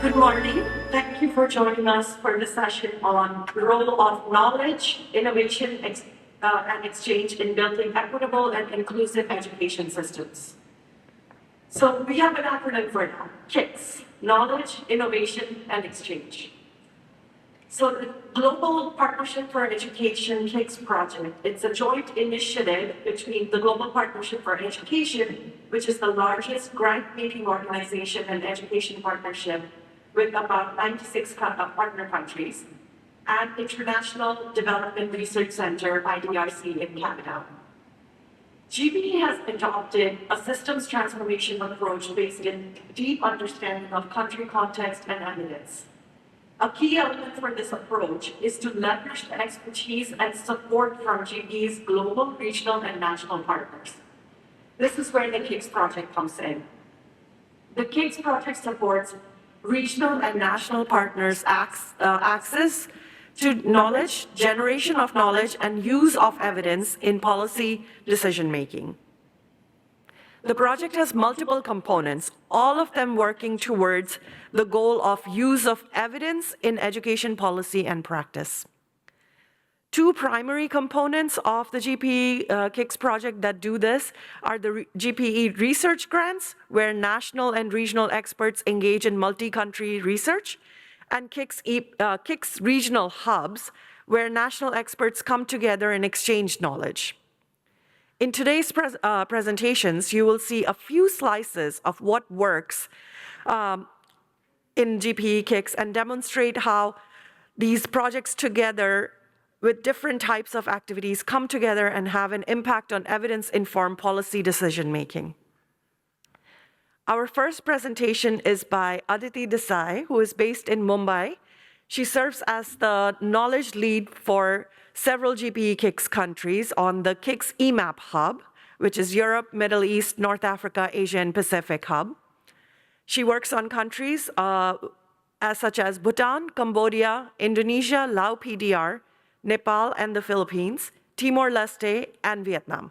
Good morning. Thank you for joining us for the session on the role of knowledge, innovation, and exchange in building equitable and inclusive education systems. So we have an acronym for that, KIX, Knowledge, Innovation, and Exchange. So the Global Partnership for Education KIX project, it's a joint initiative between the Global Partnership for Education, which is the largest grant-making organization and education partnership with about 96 partner countries, and International Development Research Center, IDRC, in Canada. GPE has adopted a systems transformation approach based in deep understanding of country context and evidence. A key element for this approach is to leverage the expertise and support from GPE's global, regional, and national partners. This is where the KIX project comes in. The KIX project supports regional and national partners' access to knowledge, generation of knowledge, and use of evidence in policy decision-making. The project has multiple components, all of them working towards the goal of use of evidence in education policy and practice. Two primary components of the GPE KIX project that do this are the GPE research grants, where national and regional experts engage in multi-country research, and KIX regional hubs, where national experts come together and exchange knowledge. In today's presentations, you will see a few slices of what works in GPE KIX and demonstrate how these projects together with different types of activities come together and have an impact on evidence-informed policy decision-making. Our first presentation is by Aditi Desai, who is based in Mumbai. She serves as the knowledge lead for several GPE KIX countries on the KIX EMAP hub, which is Europe, Middle East, North Africa, Asia, and Pacific hub. She works on countries such as Bhutan, Cambodia, Indonesia, Laos PDR, Nepal and the Philippines, Timor-Leste, and Vietnam.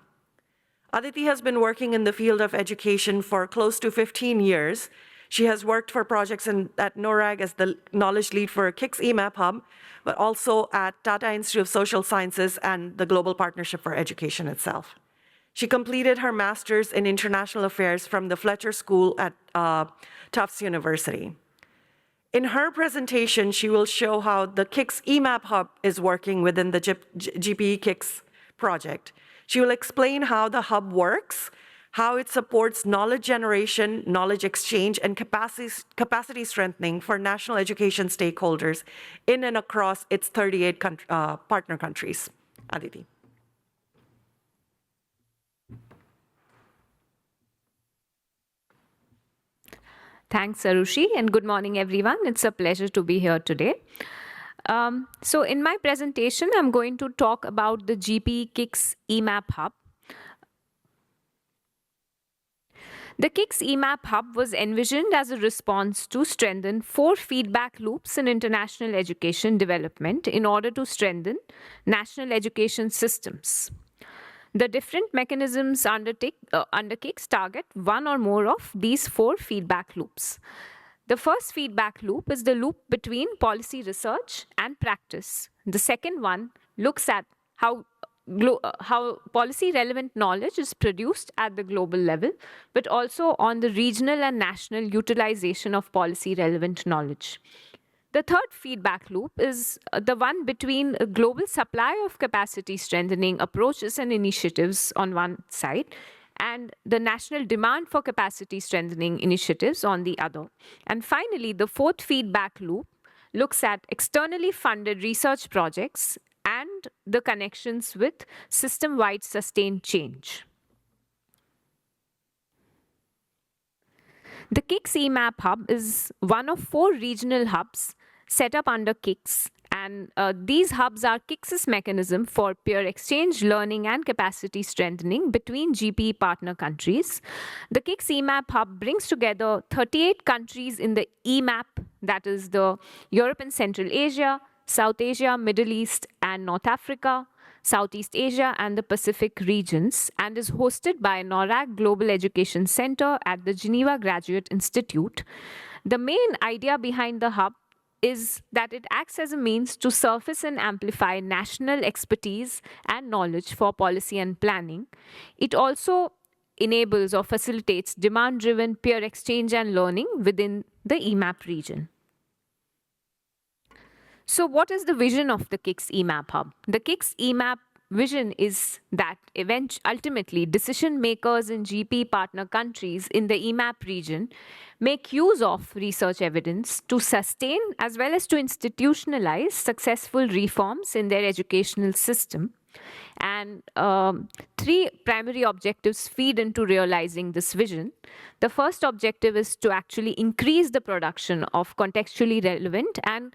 Aditi has been working in the field of education for close to 15 years. She has worked for projects at NORAG as the knowledge lead for KIX EMAP Hub, but also at Tata Institute of Social Sciences and the Global Partnership for Education itself. She completed her master's in international affairs from the Fletcher School at Tufts University. In her presentation, she will show how the KIX EMAP Hub is working within the GPE KIX project. She will explain how the hub works, how it supports knowledge generation, knowledge exchange, and capacity strengthening for national education stakeholders in and across its 38 partner countries. Aditi. Thanks, Arushi, and good morning, everyone. It's a pleasure to be here today. So in my presentation, I'm going to talk about the GPE KIX EMAP Hub. The KIX EMAP Hub was envisioned as a response to strengthen 4 feedback loops in international education development in order to strengthen national education systems. The different mechanisms under KIX target one or more of these 4 feedback loops. The first feedback loop is the loop between policy research and practice. The second one looks at how policy-relevant knowledge is produced at the global level, but also on the regional and national utilization of policy-relevant knowledge. The third feedback loop is the one between a global supply of capacity strengthening approaches and initiatives on one side, and the national demand for capacity strengthening initiatives on the other. And finally, the fourth feedback loop looks at externally funded research projects and the connections with system-wide sustained change. The KIX EMAP Hub is one of 4 regional hubs set up under KIX, and these hubs are KIX's mechanism for peer exchange, learning, and capacity strengthening between GPE partner countries. The KIX EMAP Hub brings together 38 countries in the EMAP, that is the Europe and Central Asia, South Asia, Middle East, and North Africa, Southeast Asia, and the Pacific regions, and is hosted by NORAG Global Education Center at the Geneva Graduate Institute. The main idea behind the hub is that it acts as a means to surface and amplify national expertise and knowledge for policy and planning. It also enables or facilitates demand driven peer exchange and learning within the EMAP region. So, what is the vision of the KIX EMAP hub? The KIX EMAP vision is that ultimately decision makers in GP partner countries in the EMAP region make use of research evidence to sustain as well as to institutionalize successful reforms in their educational system. And three primary objectives feed into realizing this vision. The first objective is to actually increase the production of contextually relevant and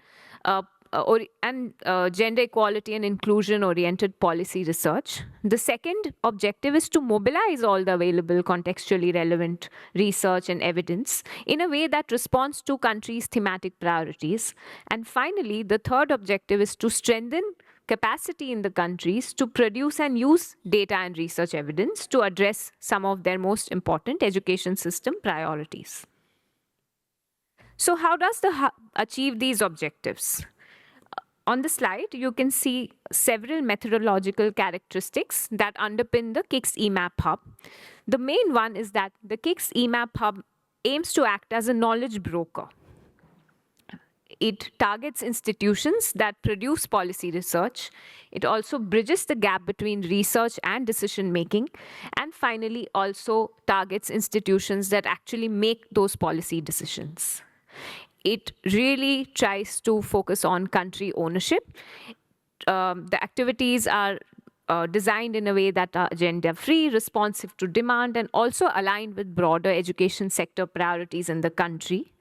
gender equality and inclusion oriented policy research. The second objective is to mobilize all the available contextually relevant research and evidence in a way that responds to countries' thematic priorities. And finally, the third objective is to strengthen capacity in the countries to produce and use data and research evidence to address some of their most important education system priorities. So, how does the hub achieve these objectives? On the slide, you can see several methodological characteristics that underpin the KIX EMAP hub. The main one is that the KIX EMAP hub aims to act as a knowledge broker. It targets institutions that produce policy research. It also bridges the gap between research and decision making. And finally, also targets institutions that actually make those policy decisions. It really tries to focus on country ownership. The activities are designed in a way that are gender-free, responsive to demand, and also aligned with broader education sector priorities in the country.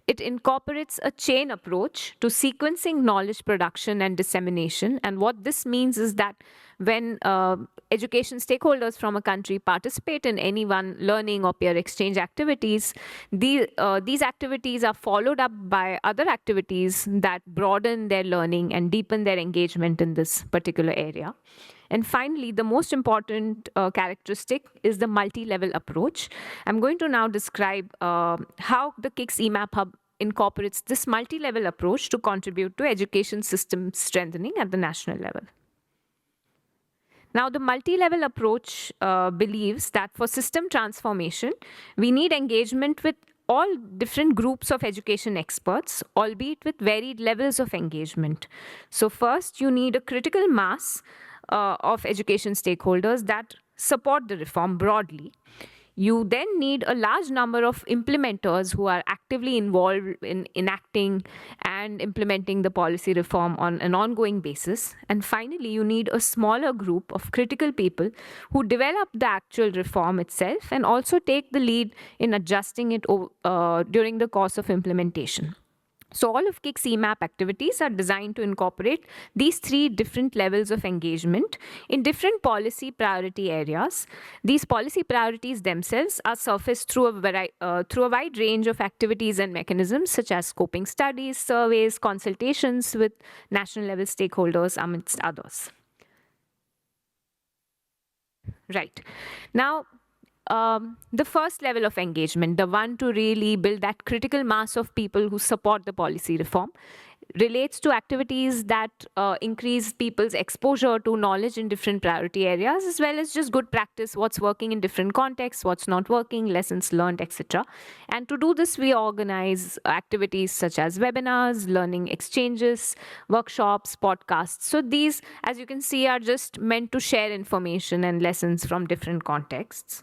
It incorporates a chain approach to sequencing knowledge production and dissemination. And what this means is that when education stakeholders from a country participate in any one learning or peer exchange activities, these activities are followed up by other activities that broaden their learning and deepen their engagement in this particular area. And finally, the most important characteristic is the multi-level approach. I'm going to now describe how the KIX EMAP hub incorporates this multi-level approach to contribute to education system strengthening at the national level. Now, the multi-level approach believes that for system transformation, we need engagement with all different groups of education experts, albeit with varied levels of engagement. So first, you need a critical mass of education stakeholders that support the reform broadly. You then need a large number of implementers who are actively involved in enacting and implementing the policy reform on an ongoing basis. And finally, you need a smaller group of critical people who develop the actual reform itself and also take the lead in adjusting it during the course of implementation. So all of KIX EMAP activities are designed to incorporate these three different levels of engagement in different policy priority areas. These policy priorities themselves are surfaced through a wide range of activities and mechanisms such as scoping studies, surveys, consultations with national level stakeholders, amongst others. Right. Now, the first level of engagement, the one to really build that critical mass of people who support the policy reform, relates to activities that increase people's exposure to knowledge in different priority areas, as well as just good practice, what's working in different contexts, what's not working, lessons learned, etc. And to do this, we organize activities such as webinars, learning exchanges, workshops, podcasts. So these, as you can see, are just meant to share information and lessons from different contexts.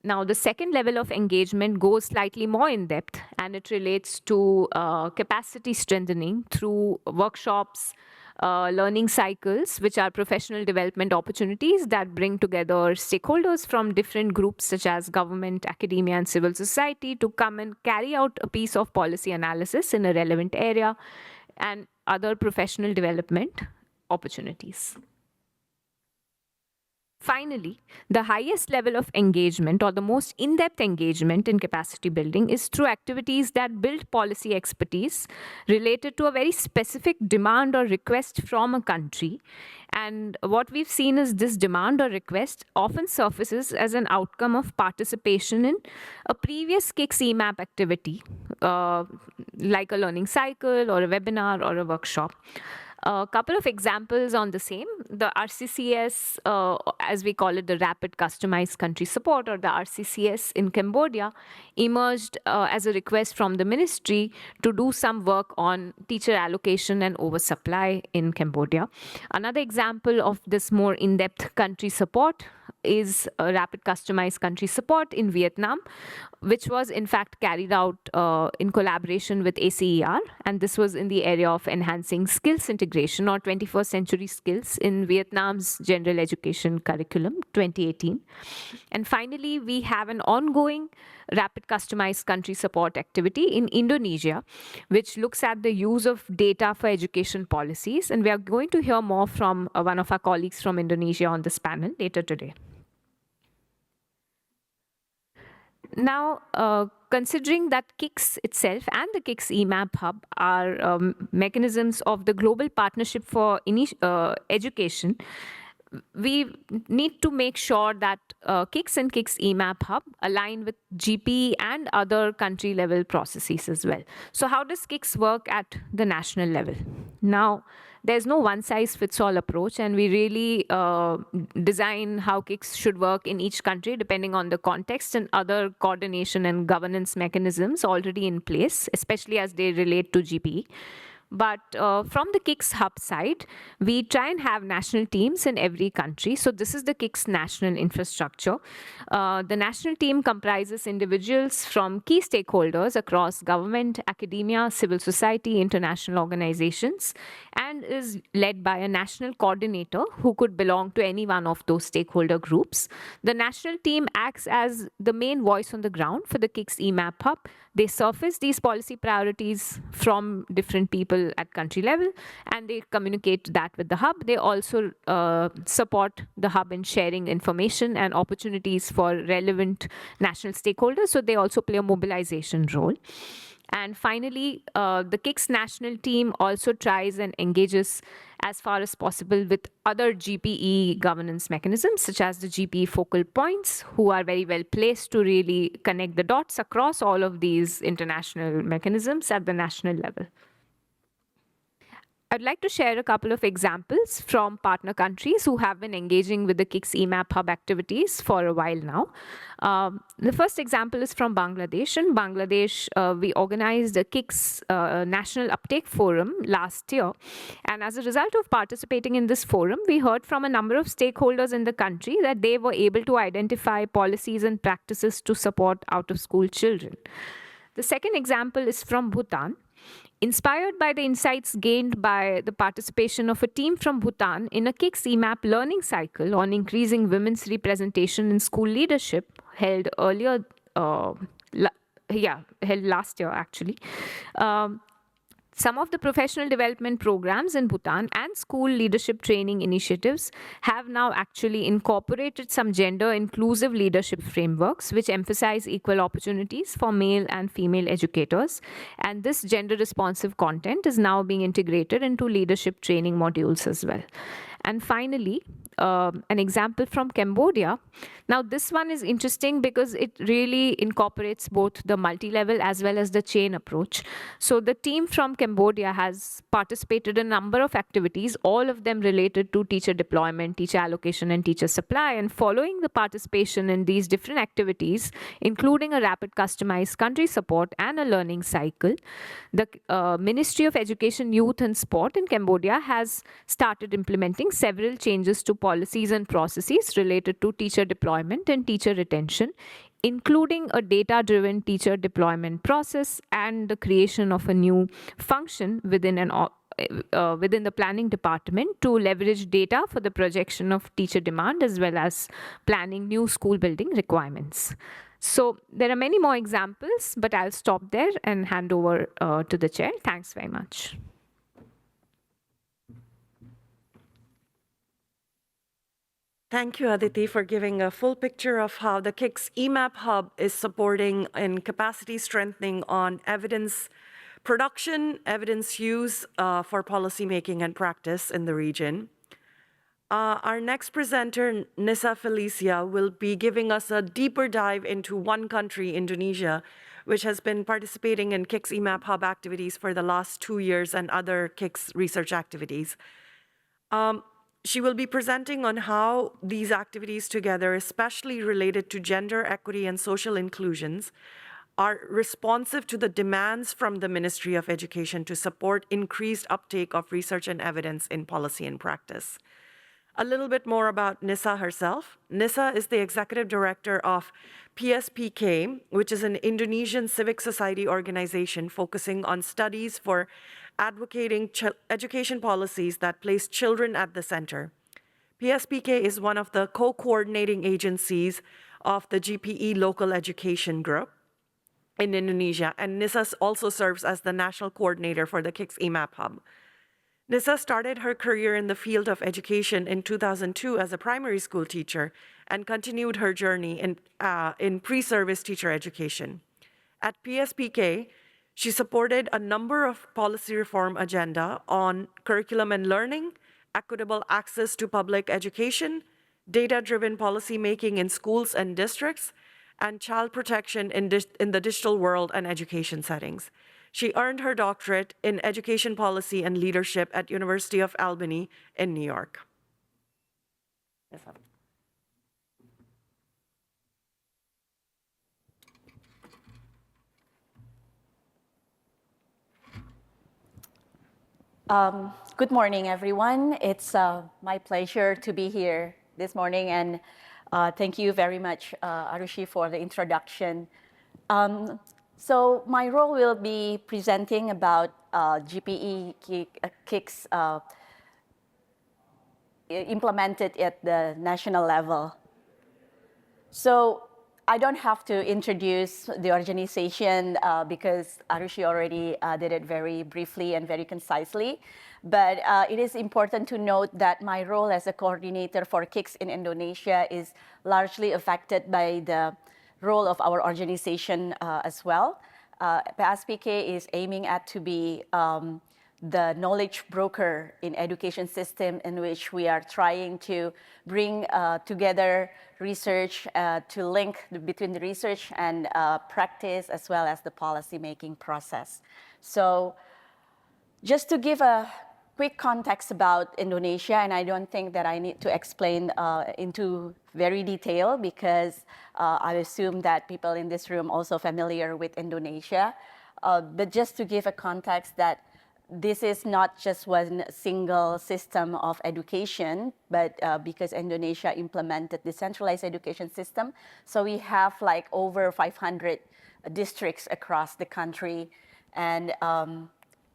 Now, the second level of engagement goes slightly more in depth, and it relates to capacity strengthening through workshops, learning cycles, which are professional development opportunities that bring together stakeholders from different groups such as government, academia, and civil society to come and carry out a piece of policy analysis in a relevant area, and other professional development opportunities. Finally, the highest level of engagement or the most in-depth engagement in capacity building is through activities that build policy expertise related to a very specific demand or request from a country. And what we've seen is this demand or request often surfaces as an outcome of participation in a previous KIX EMAP activity, like a learning cycle or a webinar or a workshop. A couple of examples on the same. The RCCS, as we call it, the Rapid Customized Country Support, or the RCCS in Cambodia, emerged as a request from the ministry to do some work on teacher allocation and oversupply in Cambodia. Another example of this more in-depth country support is a Rapid Customized Country Support in Vietnam, which was in fact carried out in collaboration with ACER, and this was in the area of enhancing skills integration or 21st century skills in Vietnam's general education curriculum 2018. And finally, we have an ongoing Rapid Customized Country Support activity in Indonesia, which looks at the use of data for education policies, and we are going to hear more from one of our colleagues from Indonesia on this panel later today. Now, considering that KIX itself and the KIX EMAP Hub are mechanisms of the Global Partnership for Education, we need to make sure that KIX and KIX EMAP Hub align with GPE and other country level processes as well. So how does KIX work at the national level? Now, there's no one-size-fits-all approach, and we really design how KIX should work in each country depending on the context and other coordination and governance mechanisms already in place, especially as they relate to GPE. But from the KIX Hub side, we try and have national teams in every country. So this is the KIX national infrastructure. The national team comprises individuals from key stakeholders across government, academia, civil society, international organizations, and is led by a national coordinator who could belong to any one of those stakeholder groups. The national team acts as the main voice on the ground for the KIX EMAP Hub. They surface these policy priorities from different people at country level, and they communicate that with the hub. They also support the hub in sharing information and opportunities for relevant national stakeholders, so they also play a mobilization role. And finally, the KIX national team also tries and engages as far as possible with other GPE governance mechanisms, such as the GPE focal points, who are very well placed to really connect the dots across all of these international mechanisms at the national level. I'd like to share a couple of examples from partner countries who have been engaging with the KIX EMAP Hub activities for a while now. The first example is from Bangladesh. In Bangladesh, we organized a KIX National Uptake Forum last year. And as a result of participating in this forum, we heard from a number of stakeholders in the country that they were able to identify policies and practices to support out-of-school children. The second example is from Bhutan. Inspired by the insights gained by the participation of a team from Bhutan in a KIX EMAP learning cycle on increasing women's representation in school leadership held earlier, held last year actually. Some of the professional development programs in Bhutan and school leadership training initiatives have now actually incorporated some gender inclusive leadership frameworks which emphasize equal opportunities for male and female educators. And this gender responsive content is now being integrated into leadership training modules as well. And finally, an example from Cambodia. Now, this one is interesting because it really incorporates both the multi-level as well as the chain approach. So the team from Cambodia has participated in a number of activities, all of them related to teacher deployment, teacher allocation, and teacher supply. And following the participation in these different activities, including a rapid customized country support and a learning cycle, the Ministry of Education, Youth and Sport in Cambodia has started implementing several changes to policies and processes related to teacher deployment and teacher retention, including a data-driven teacher deployment process and the creation of a new function within the planning department to leverage data for the projection of teacher demand as well as planning new school building requirements. So there are many more examples, but I'll stop there and hand over to the chair. Thanks very much. Thank you, Aditi, for giving a full picture of how the KIX EMAP Hub is supporting in capacity strengthening on evidence production, evidence use for policymaking and practice in the region. Our next presenter, Nisa Felicia, will be giving us a deeper dive into one country, Indonesia, which has been participating in KIX EMAP Hub activities for the last 2 years and other KIX research activities. She will be presenting on how these activities together, especially related to gender equity and social inclusions, are responsive to the demands from the Ministry of Education to support increased uptake of research and evidence in policy and practice. A little bit more about Nisa herself. Nisa is the executive director of PSPK, which is an Indonesian civic society organization focusing on studies for advocating education policies that place children at the center. PSPK is one of the co-coordinating agencies of the GPE Local Education Group in Indonesia, and Nisa also serves as the national coordinator for the KIX EMAP Hub. Nisa started her career in the field of education in 2002 as a primary school teacher and continued her journey in pre-service teacher education. At PSPK, she supported a number of policy reform agenda on curriculum and learning, equitable access to public education, data-driven policy making in schools and districts, and child protection in the digital world and education settings. She earned her doctorate in education policy and leadership at University of Albany in New York. Good morning, everyone. It's my pleasure to be here this morning, and thank you very much, Arushi, for the introduction. So my role will be presenting about GPE KIX implemented at the national level. So I don't have to introduce the organization because Arushi already did it very briefly and very concisely. But it is important to note that my role as a coordinator for KIX in Indonesia is largely affected by the role of our organization as well. PSPK is aiming at to be the knowledge broker in education system in which we are trying to bring together research to link between the research and practice as well as the policy making process. So just to give a quick context about Indonesia, and I don't think that I need to explain into very detail because I assume that people in this room also familiar with Indonesia. But just to give a context that this is not just one single system of education, but because Indonesia implemented the centralized education system, so we have like over 500 districts across the country. And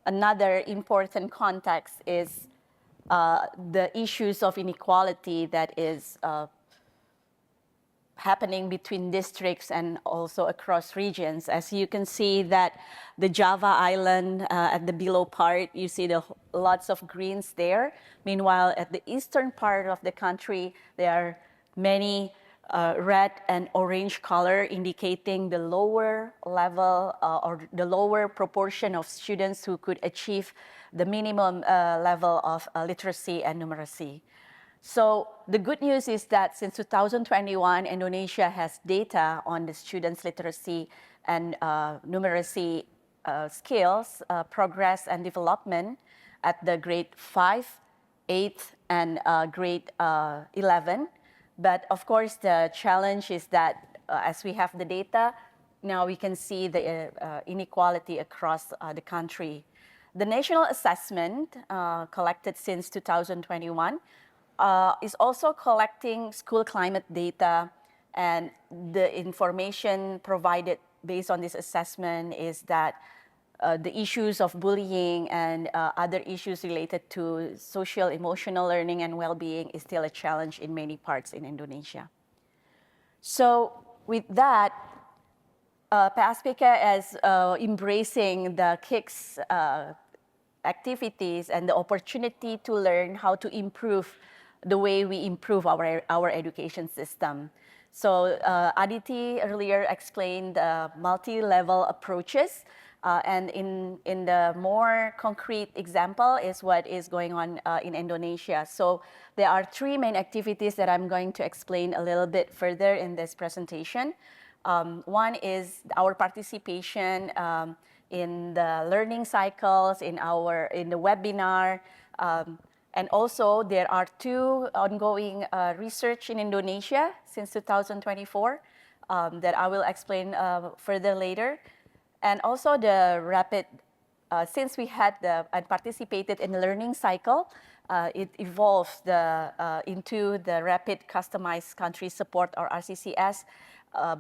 another important context is the issues of inequality that is happening between districts and also across regions. As you can see that the Java Island at the below part, you see lots of greens there. Meanwhile, at the eastern part of the country, there are many red and orange color indicating the lower level or the lower proportion of students who could achieve the minimum level of literacy and numeracy. So the good news is that since 2021, Indonesia has data on the students' literacy and numeracy skills, progress and development at the grade 5, 8, and grade 11. But of course, the challenge is that as we have the data, now we can see the inequality across the country. The national assessment collected since 2021 is also collecting school climate data, and the information provided based on this assessment is that the issues of bullying and other issues related to social emotional learning and well-being is still a challenge in many parts in Indonesia. So with that, PSPK is embracing the KIX activities and the opportunity to learn how to improve the way we improve our education system. So Aditi earlier explained multi-level approaches. And in the more concrete example is what is going on in Indonesia. So there are three main activities that I'm going to explain a little bit further in this presentation. One is our participation in the learning cycles, in the webinar, and also there are two ongoing research in Indonesia since 2024 that I will explain further later. And also the rapid, since we had and participated in the learning cycle, it evolves into the rapid customized country support, or RCCS,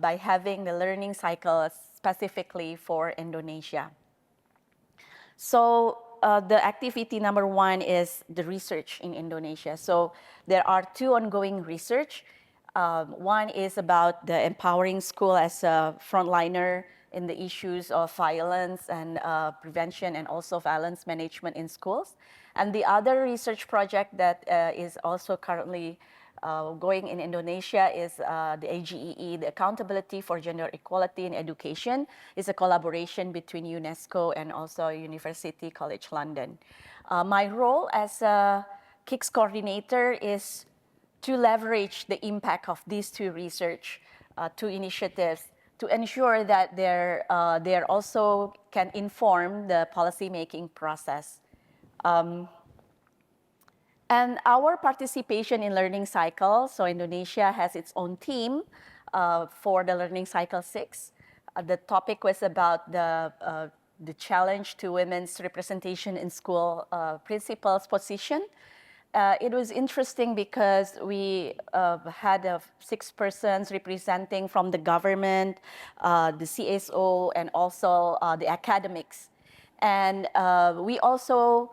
by having the learning cycle specifically for Indonesia. So the activity number one is the research in Indonesia. So there are two ongoing research. One is about the empowering school as a frontliner in the issues of violence and prevention, and also violence management in schools. And the other research project that is also currently going in Indonesia is the AGEE, the Accountability for Gender Equality in Education. It's a collaboration between UNESCO and also University College London. My role as a KIX coordinator is to leverage the impact of these two research, two initiatives, to ensure that they also can inform the policy-making process. And our participation in learning cycle, so Indonesia has its own team for the learning cycle 6. The topic was about the challenge to women's representation in school principals' position. It was interesting because we had 6 persons representing from the government, the CSO, and also the academics. And we also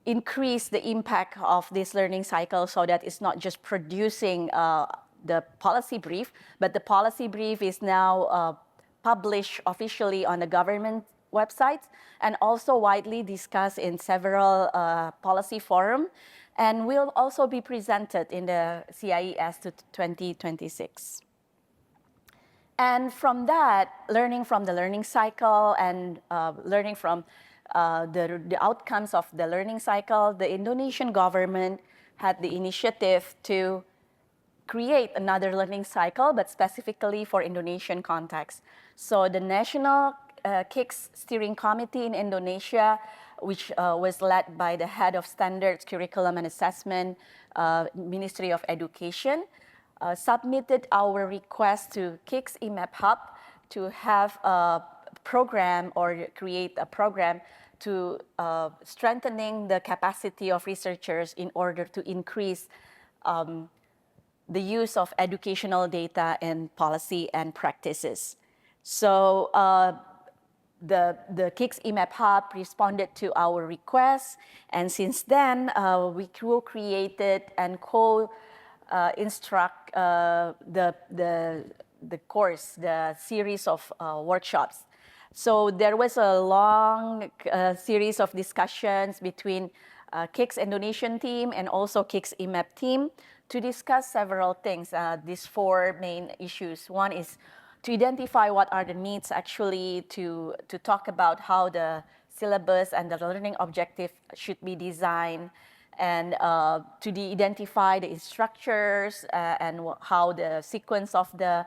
increase the impact of this learning cycle so that it's not just producing the policy brief, but the policy brief is now published officially on the government websites and also widely discussed in several policy forums, and will also be presented in the CIES 2026. And from that, learning from the learning cycle and learning from the outcomes of the learning cycle, the Indonesian government had the initiative to create another learning cycle, but specifically for Indonesian context. So the National KIX Steering Committee in Indonesia, which was led by the head of Standards, Curriculum and Assessment, Ministry of Education, submitted our request to KIX EMAP Hub to have a program or create a program to strengthening the capacity of researchers in order to increase the use of educational data in policy and practices. So the KIX EMAP Hub responded to our request, and since then we co-created and co-instruct the course, the series of workshops. So there was a long series of discussions between KIX Indonesian team and also KIX EMAP team to discuss several things, these 4 main issues. One is to identify what are the needs actually to talk about how the syllabus and the learning objective should be designed, and to identify the structures and how the sequence of the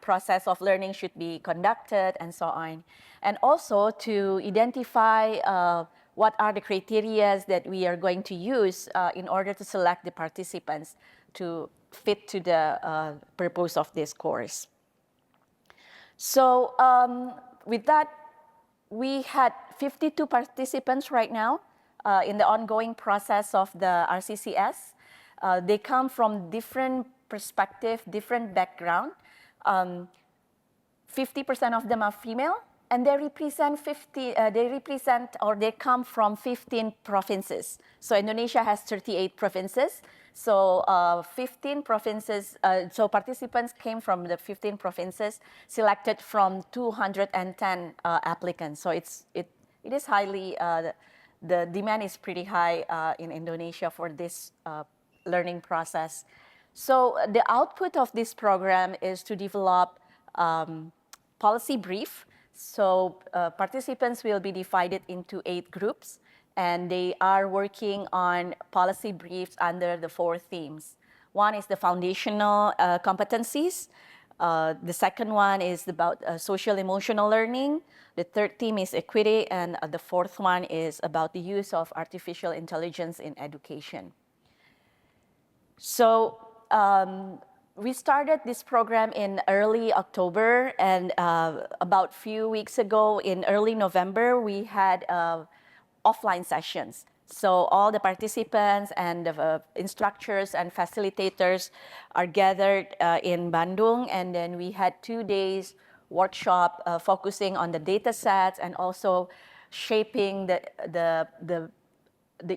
process of learning should be conducted, and so on. And also to identify what are the criteria that we are going to use in order to select the participants to fit to the purpose of this course. So with that, we had 52 participants right now in the ongoing process of the RCCS. They come from different perspectives, different background. 50% of them are female, and they come from 15 provinces. So Indonesia has 38 provinces. So 15 provinces, so participants came from the 15 provinces, selected from 210 applicants. So it is highly, the demand is pretty high in Indonesia for this learning process. So the output of this program is to develop policy brief So participants will be divided into 8 groups, and they are working on policy briefs under the 4 themes. One is the foundational competencies. The second one is about social emotional learning. The third theme is equity, and the fourth one is about the use of artificial intelligence in education. So we started this program in early October, and about a few weeks ago in early November, we had offline sessions. So all the participants and the instructors and facilitators are gathered in Bandung, and then we had 2 days workshop focusing on the data sets and also shaping the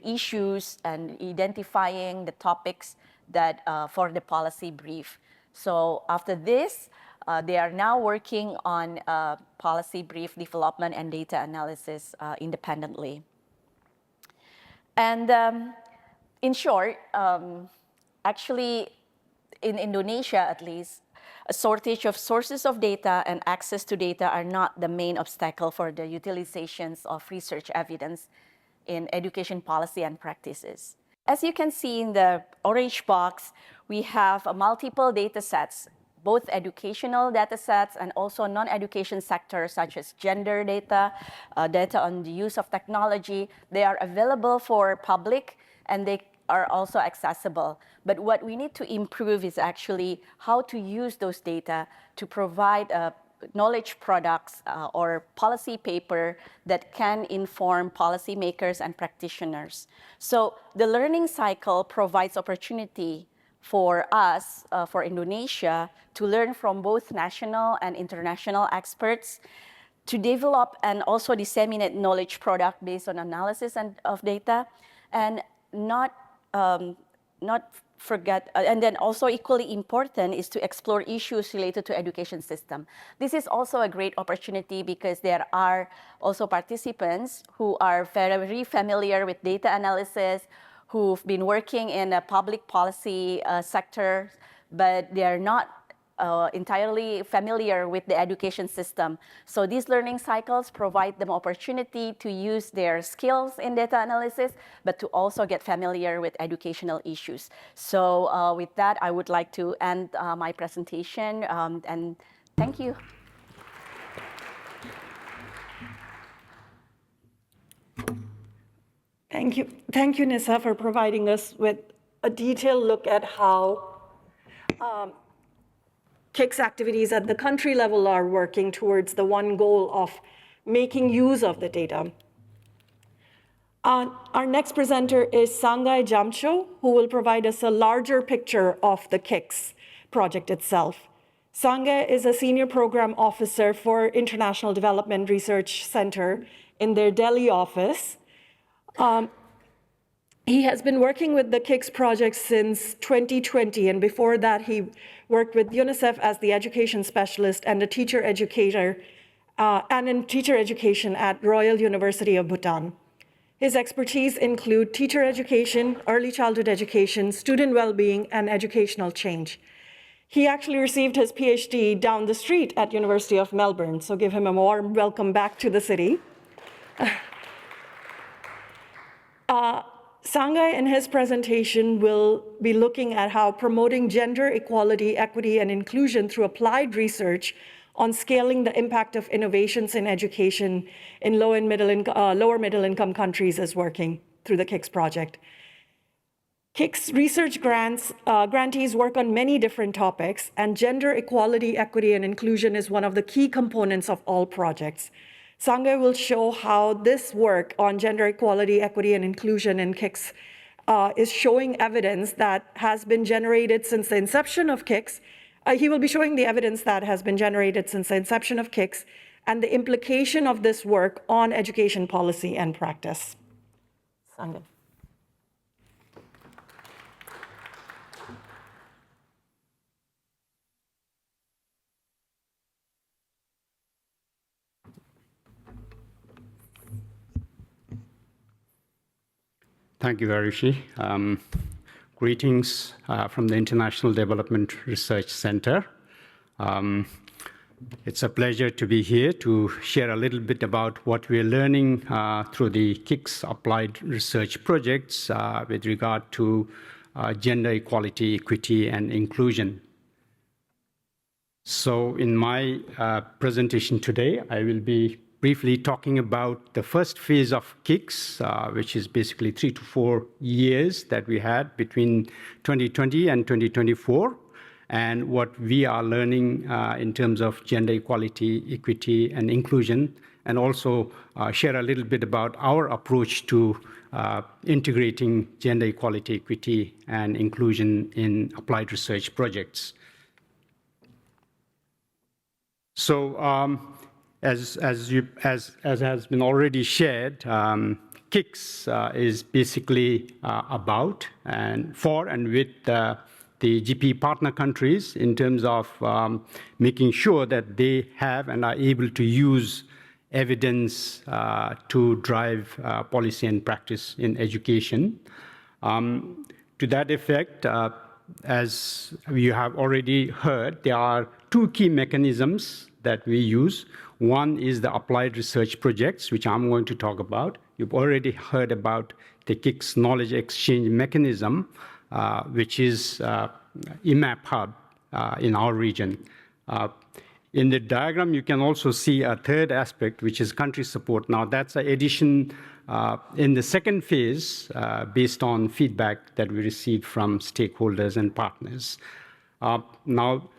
issues and identifying the topics that for the policy brief. So after this, they are now working on policy brief development and data analysis independently. And in short, actually, in Indonesia at least, a shortage of sources of data and access to data are not the main obstacle for the utilizations of research evidence in education policy and practices. As you can see in the orange box, we have multiple data sets, both educational data sets and also non-education sectors such as gender data, data on the use of technology. They are available for public and they are also accessible. But what we need to improve is actually how to use those data to provide knowledge products or policy paper that can inform policymakers and practitioners. So the learning cycle provides opportunity for us, for Indonesia, to learn from both national and international experts, to develop and also disseminate knowledge product based on analysis of data, and not forget, and then also equally important is to explore issues related to education system. This is also a great opportunity because there are also participants who are very familiar with data analysis, who've been working in a public policy sector, but they are not entirely familiar with the education system. So these learning cycles provide them opportunity to use their skills in data analysis, but to also get familiar with educational issues. So with that, I would like to end my presentation, and thank you. Thank you, Nisa, for providing us with a detailed look at how KIX activities at the country level are working towards the one goal of making use of the data. Our next presenter is Sangay Jamtsho, who will provide us a larger picture of the KIX project itself. Sangay is a senior program officer for International Development Research Center in their Delhi office. He has been working with the KIX project since 2020, and before that, he worked with UNICEF as the education specialist and a teacher educator, and in teacher education at Royal University of Bhutan. His expertise include teacher education, early childhood education, student well-being, and educational change. He actually received his PhD down the street at University of Melbourne, so give him a warm welcome back to the city. Sangay, in his presentation, will be looking at how promoting gender equality, equity, and inclusion through applied research on scaling the impact of innovations in education in lower middle income countries is working through the KIX project. KIX research grantees work on many different topics, and gender equality, equity, and inclusion is one of the key components of all projects. Sangay will show how this work on gender equality, equity, and inclusion in KIX is showing evidence that has been generated since the inception of KIX. He will be showing the evidence that has been generated since the inception of KIX and the implication of this work on education policy and practice. Sangay. Thank you, Arushi. Greetings from the International Development Research Center. It's a pleasure to be here to share a little bit about what we're learning through the KIX applied research projects with regard to gender equality, equity, and inclusion. So in my presentation today, I will be briefly talking about the first phase of KIX, which is basically 3 to 4 years that we had between 2020 and 2024, and what we are learning in terms of gender equality, equity, and inclusion, and also share a little bit about our approach to integrating gender equality, equity, and inclusion in applied research projects. So, as has been already shared, KIX is basically about and for and with the GPE partner countries in terms of making sure that they have and are able to use evidence to drive policy and practice in education. To that effect, as you have already heard, there are 2 key mechanisms that we use. One is the applied research projects, which I'm going to talk about. You've already heard about the KIX knowledge exchange mechanism, which is EMAP hub in our region. In the diagram, you can also see a third aspect, which is country support. Now, that's an addition in the second phase based on feedback that we received from stakeholders and partners. Now,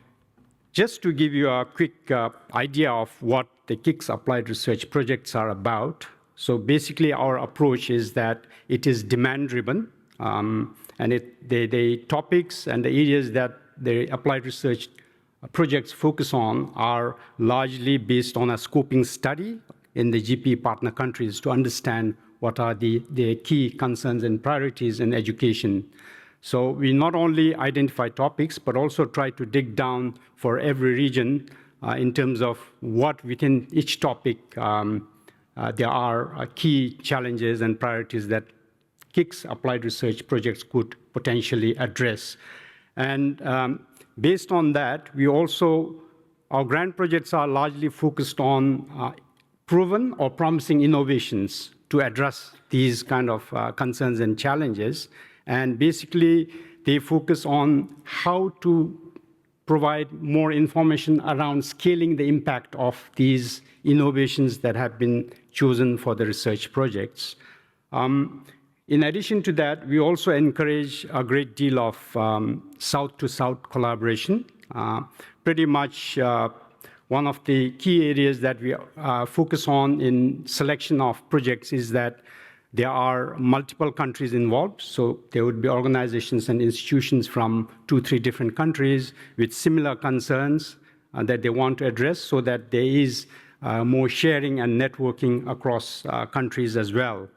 just to give you a quick idea of what the KIX applied research projects are about, so basically our approach is that it is demand-driven, and the topics and the areas that the applied research projects focus on are largely based on a scoping study in the GPE partner countries to understand what are the key concerns and priorities in education. So we not only identify topics, but also try to dig down for every region in terms of what within each topic there are key challenges and priorities that KIX applied research projects could potentially address. And based on that, our grant projects are largely focused on proven or promising innovations to address these kind of concerns and challenges. And basically, they focus on how to provide more information around scaling the impact of these innovations that have been chosen for the research projects. In addition to that, we also encourage a great deal of South-to-South collaboration. Pretty much one of the key areas that we focus on in selection of projects is that there are multiple countries involved, so there would be organizations and institutions from 2, 3 different countries with similar concerns that they want to address, so that there is more sharing and networking across countries as well.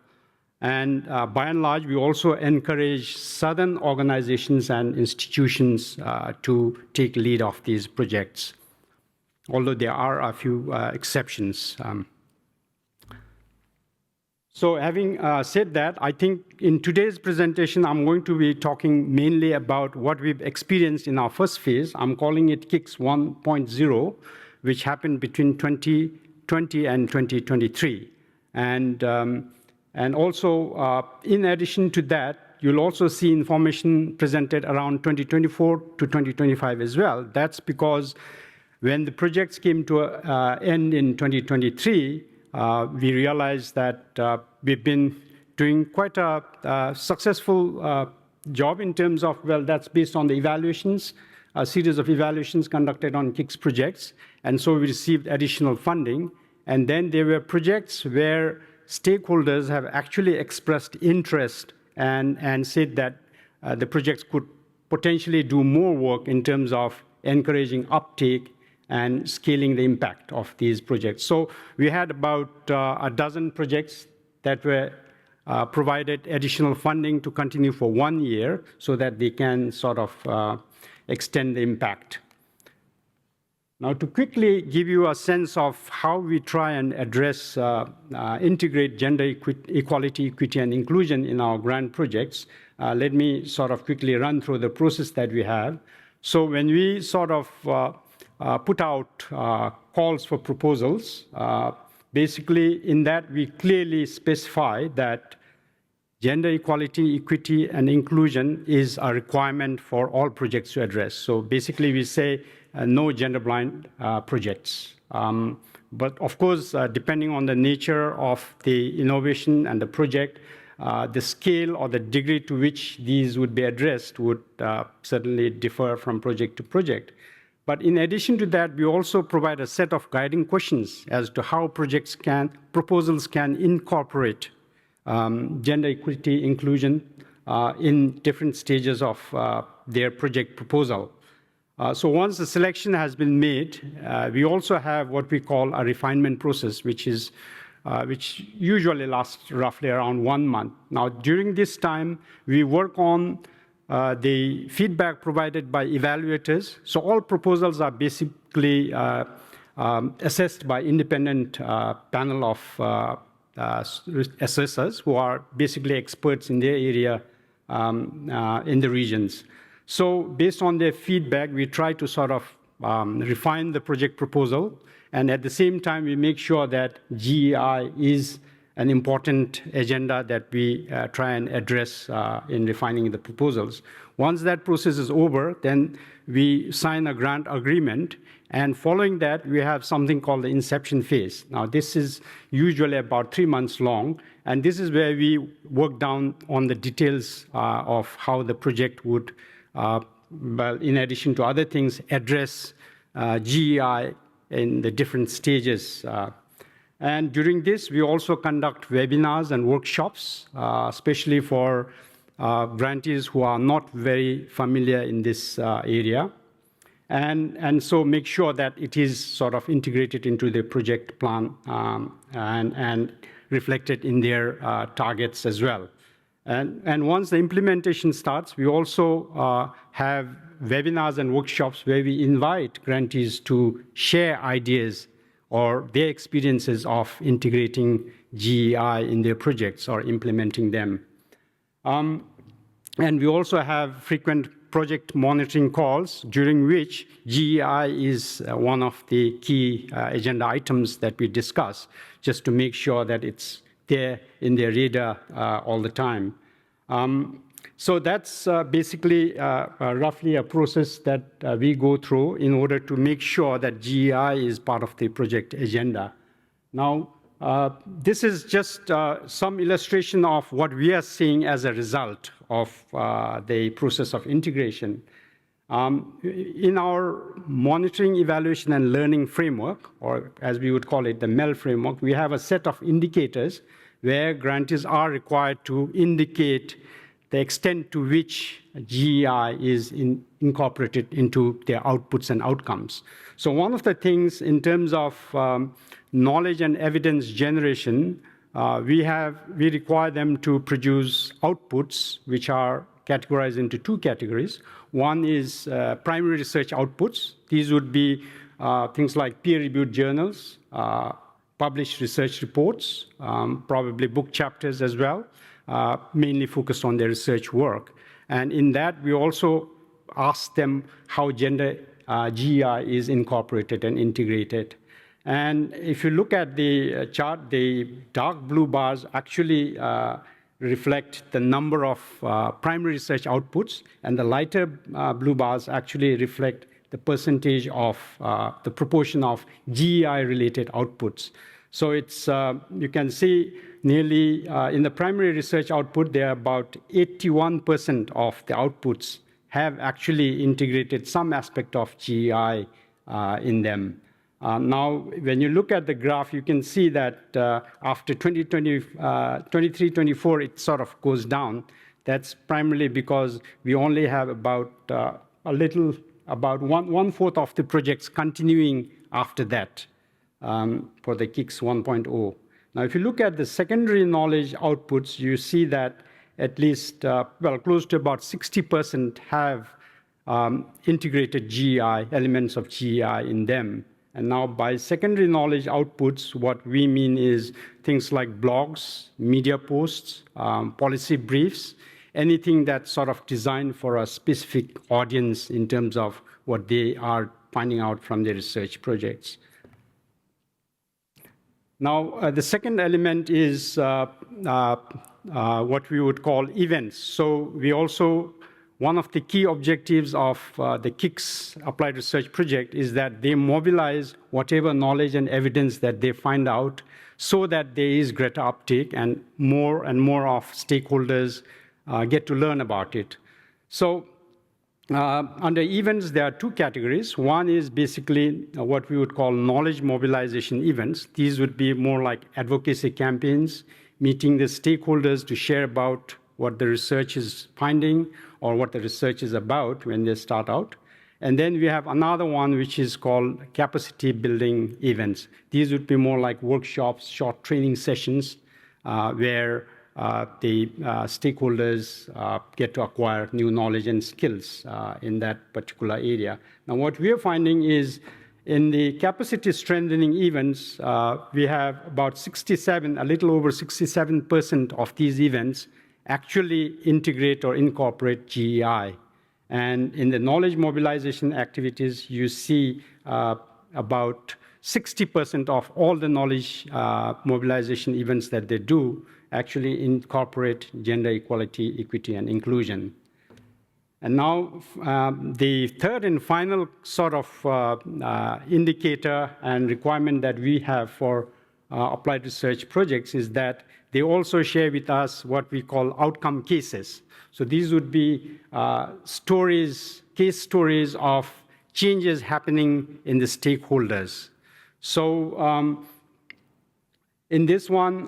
And by and large, we also encourage Southern organizations and institutions to take lead of these projects, although there are a few exceptions. So having said that, I think in today's presentation, I'm going to be talking mainly about what we've experienced in our first phase. I'm calling it KIX 1.0, which happened between 2020 and 2023. And also, in addition to that, you'll also see information presented around 2024 to 2025 as well. That's because when the projects came to an end in 2023, we realized that we've been doing quite a successful job in terms of, well, that's based on the evaluations, a series of evaluations conducted on KIX projects. And so we received additional funding. And then there were projects where stakeholders have actually expressed interest and said that the projects could potentially do more work in terms of encouraging uptake and scaling the impact of these projects. So we had about a dozen projects that were provided additional funding to continue for 1 year so that they can sort of extend the impact. Now, to quickly give you a sense of how we try and address, integrate gender equality, equity, and inclusion in our grant projects, let me sort of quickly run through the process that we have. So when we sort of put out calls for proposals. Basically, in that, we clearly specify that gender equality, equity, and inclusion is a requirement for all projects to address. So basically, we say no gender-blind projects. But of course, depending on the nature of the innovation and the project, the scale or the degree to which these would be addressed would certainly differ from project to project. But in addition to that, we also provide a set of guiding questions as to how proposals can incorporate gender equity inclusion in different stages of their project proposal. So once the selection has been made, we also have what we call a refinement process, which usually lasts roughly around 1 month. Now, during this time, we work on the feedback provided by evaluators. So all proposals are basically assessed by independent panel of assessors who are basically experts in their area in the regions. So based on their feedback, we try to sort of refine the project proposal, and at the same time, we make sure that GEI is an important agenda that we try and address in refining the proposals. Once that process is over, then we sign a grant agreement, and following that, we have something called the inception phase. Now, this is usually about 3 months long, and this is where we work down on the details of how the project would, well, in addition to other things, address GEI in the different stages. And during this, we also conduct webinars and workshops, especially for grantees who are not very familiar in this area. And so make sure that it is sort of integrated into the project plan and reflected in their targets as well. And once the implementation starts, we also have webinars and workshops where we invite grantees to share ideas or their experiences of integrating GEI in their projects or implementing them. And we also have frequent project monitoring calls, during which GEI is one of the key agenda items that we discuss, just to make sure that it's there in their radar all the time. So that's basically roughly a process that we go through in order to make sure that GEI is part of the project agenda. Now, this is just some illustration of what we are seeing as a result of the process of integration. In our monitoring, evaluation, and learning framework, or as we would call it, the MEL framework, we have a set of indicators where grantees are required to indicate the extent to which GEI is incorporated into their outputs and outcomes. So one of the things in terms of knowledge and evidence generation, we require them to produce outputs which are categorized into 2 categories. One is primary research outputs. These would be things like peer-reviewed journals, published research reports, probably book chapters as well, mainly focused on their research work. And in that, we also ask them how gender GEI is incorporated and integrated. And if you look at the chart, the dark blue bars actually reflect the number of primary research outputs, and the lighter blue bars actually reflect the percentage of the proportion of GEI-related outputs. So it's, you can see nearly in the primary research output, there are about 81% of the outputs have actually integrated some aspect of GEI in them. Now, when you look at the graph, you can see that after 23-24, it sort of goes down. That's primarily because we only have about about one-fourth of the projects continuing after that for the KIX 1.0. Now, if you look at the secondary knowledge outputs, you see that at least, well, close to about 60% have integrated GEI, elements of GEI in them. And now by secondary knowledge outputs, what we mean is things like blogs, media posts, policy briefs, anything that's sort of designed for a specific audience in terms of what they are finding out from their research projects. Now, the second element is what we would call events. So we also, one of the key objectives of the KIX Applied Research Project is that they mobilize whatever knowledge and evidence that they find out so that there is greater uptake and more of stakeholders get to learn about it. So under events, there are two categories. One is basically what we would call knowledge mobilization events. These would be more like advocacy campaigns, meeting the stakeholders to share about what the research is finding or what the research is about when they start out. And then we have another one which is called capacity building events. These would be more like workshops, short training sessions where the stakeholders get to acquire new knowledge and skills in that particular area. Now, what we are finding is in the capacity strengthening events, we have about 67, a little over 67% of these events actually integrate or incorporate GEI. And in the knowledge mobilization activities, you see about 60% of all the knowledge mobilization events that they do actually incorporate gender equality, equity, and inclusion. And now the third and final sort of indicator and requirement that we have for applied research projects is that they also share with us what we call outcome cases. So these would be stories, case stories of changes happening in the stakeholders. So in this one,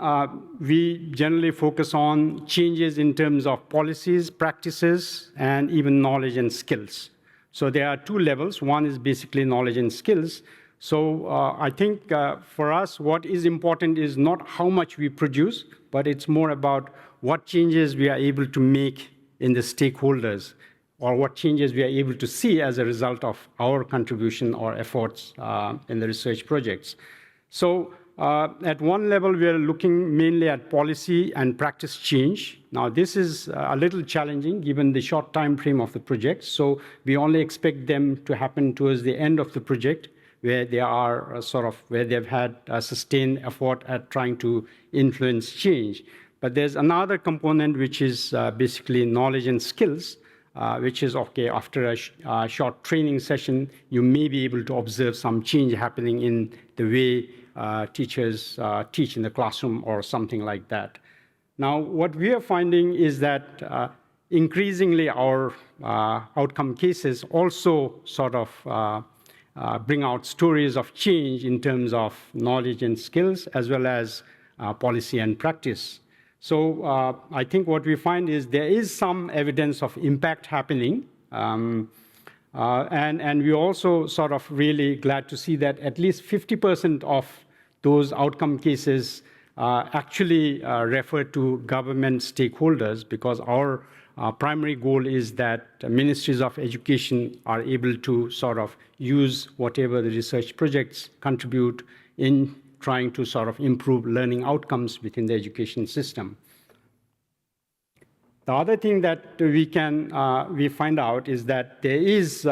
we generally focus on changes in terms of policies, practices, and even knowledge and skills. So there are two levels. One is basically knowledge and skills. So I think for us, what is important is not how much we produce, but it's more about what changes we are able to make in the stakeholders, or what changes we are able to see as a result of our contribution or efforts in the research projects. So at one level, we are looking mainly at policy and practice change. Now, this is a little challenging given the short time frame of the project. So we only expect them to happen towards the end of the project, where they are where they've had a sustained effort at trying to influence change. But there's another component which is basically knowledge and skills, which is, okay, after a short training session, you may be able to observe some change happening in the way teachers teach in the classroom or something like that. Now, what we are finding is that increasingly our outcome cases also sort of bring out stories of change in terms of knowledge and skills, as well as policy and practice. So I think what we find is there is some evidence of impact happening. And we're also sort of really glad to see that at least 50% of those outcome cases actually refer to government stakeholders, because our primary goal is that ministries of education are able to sort of use whatever the research projects contribute in trying to sort of improve learning outcomes within the education system. The other thing that we find out is that there is,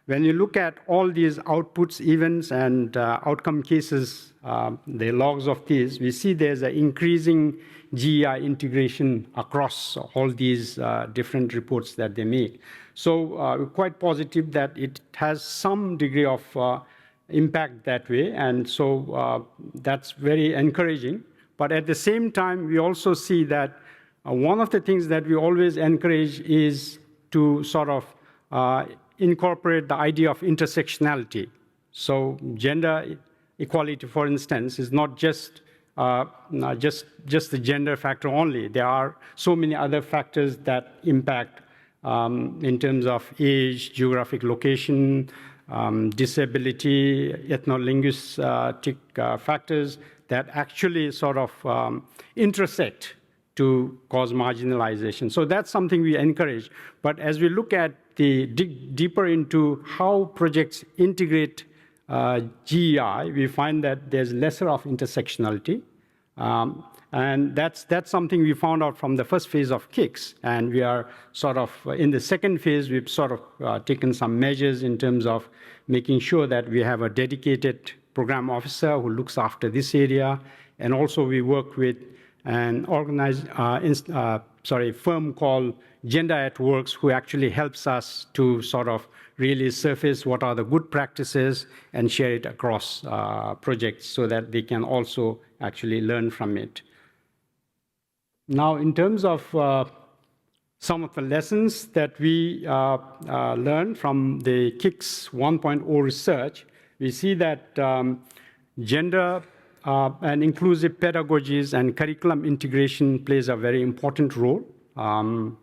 when you look at all these outputs, events, and outcome cases, the logs of these, we see there's an increasing GEI integration across all these different reports that they make. So we're quite positive that it has some degree of impact that way, and so that's very encouraging. But at the same time, we also see that one of the things that we always encourage is to sort of incorporate the idea of intersectionality. So gender equality, for instance, is not just the gender factor only. There are so many other factors that impact in terms of age, geographic location, disability, ethno-linguistic factors that actually sort of intersect to cause marginalization. So that's something we encourage. But as we look at dig deeper into how projects integrate GEI, we find that there's lesser of intersectionality. And And that's something we found out from the first phase of KIX. And we are sort of, in the second phase, we've sort of taken some measures in terms of making sure that we have a dedicated program officer who looks after this area. And also we work with an organized, firm called Gender at Works, who actually helps us to sort of really surface what are the good practices and share it across projects so that they can also actually learn from it. Now, in terms of some of the lessons that we learned from the KIX 1.0 research, we see that gender and inclusive pedagogies and curriculum integration plays a very important role. And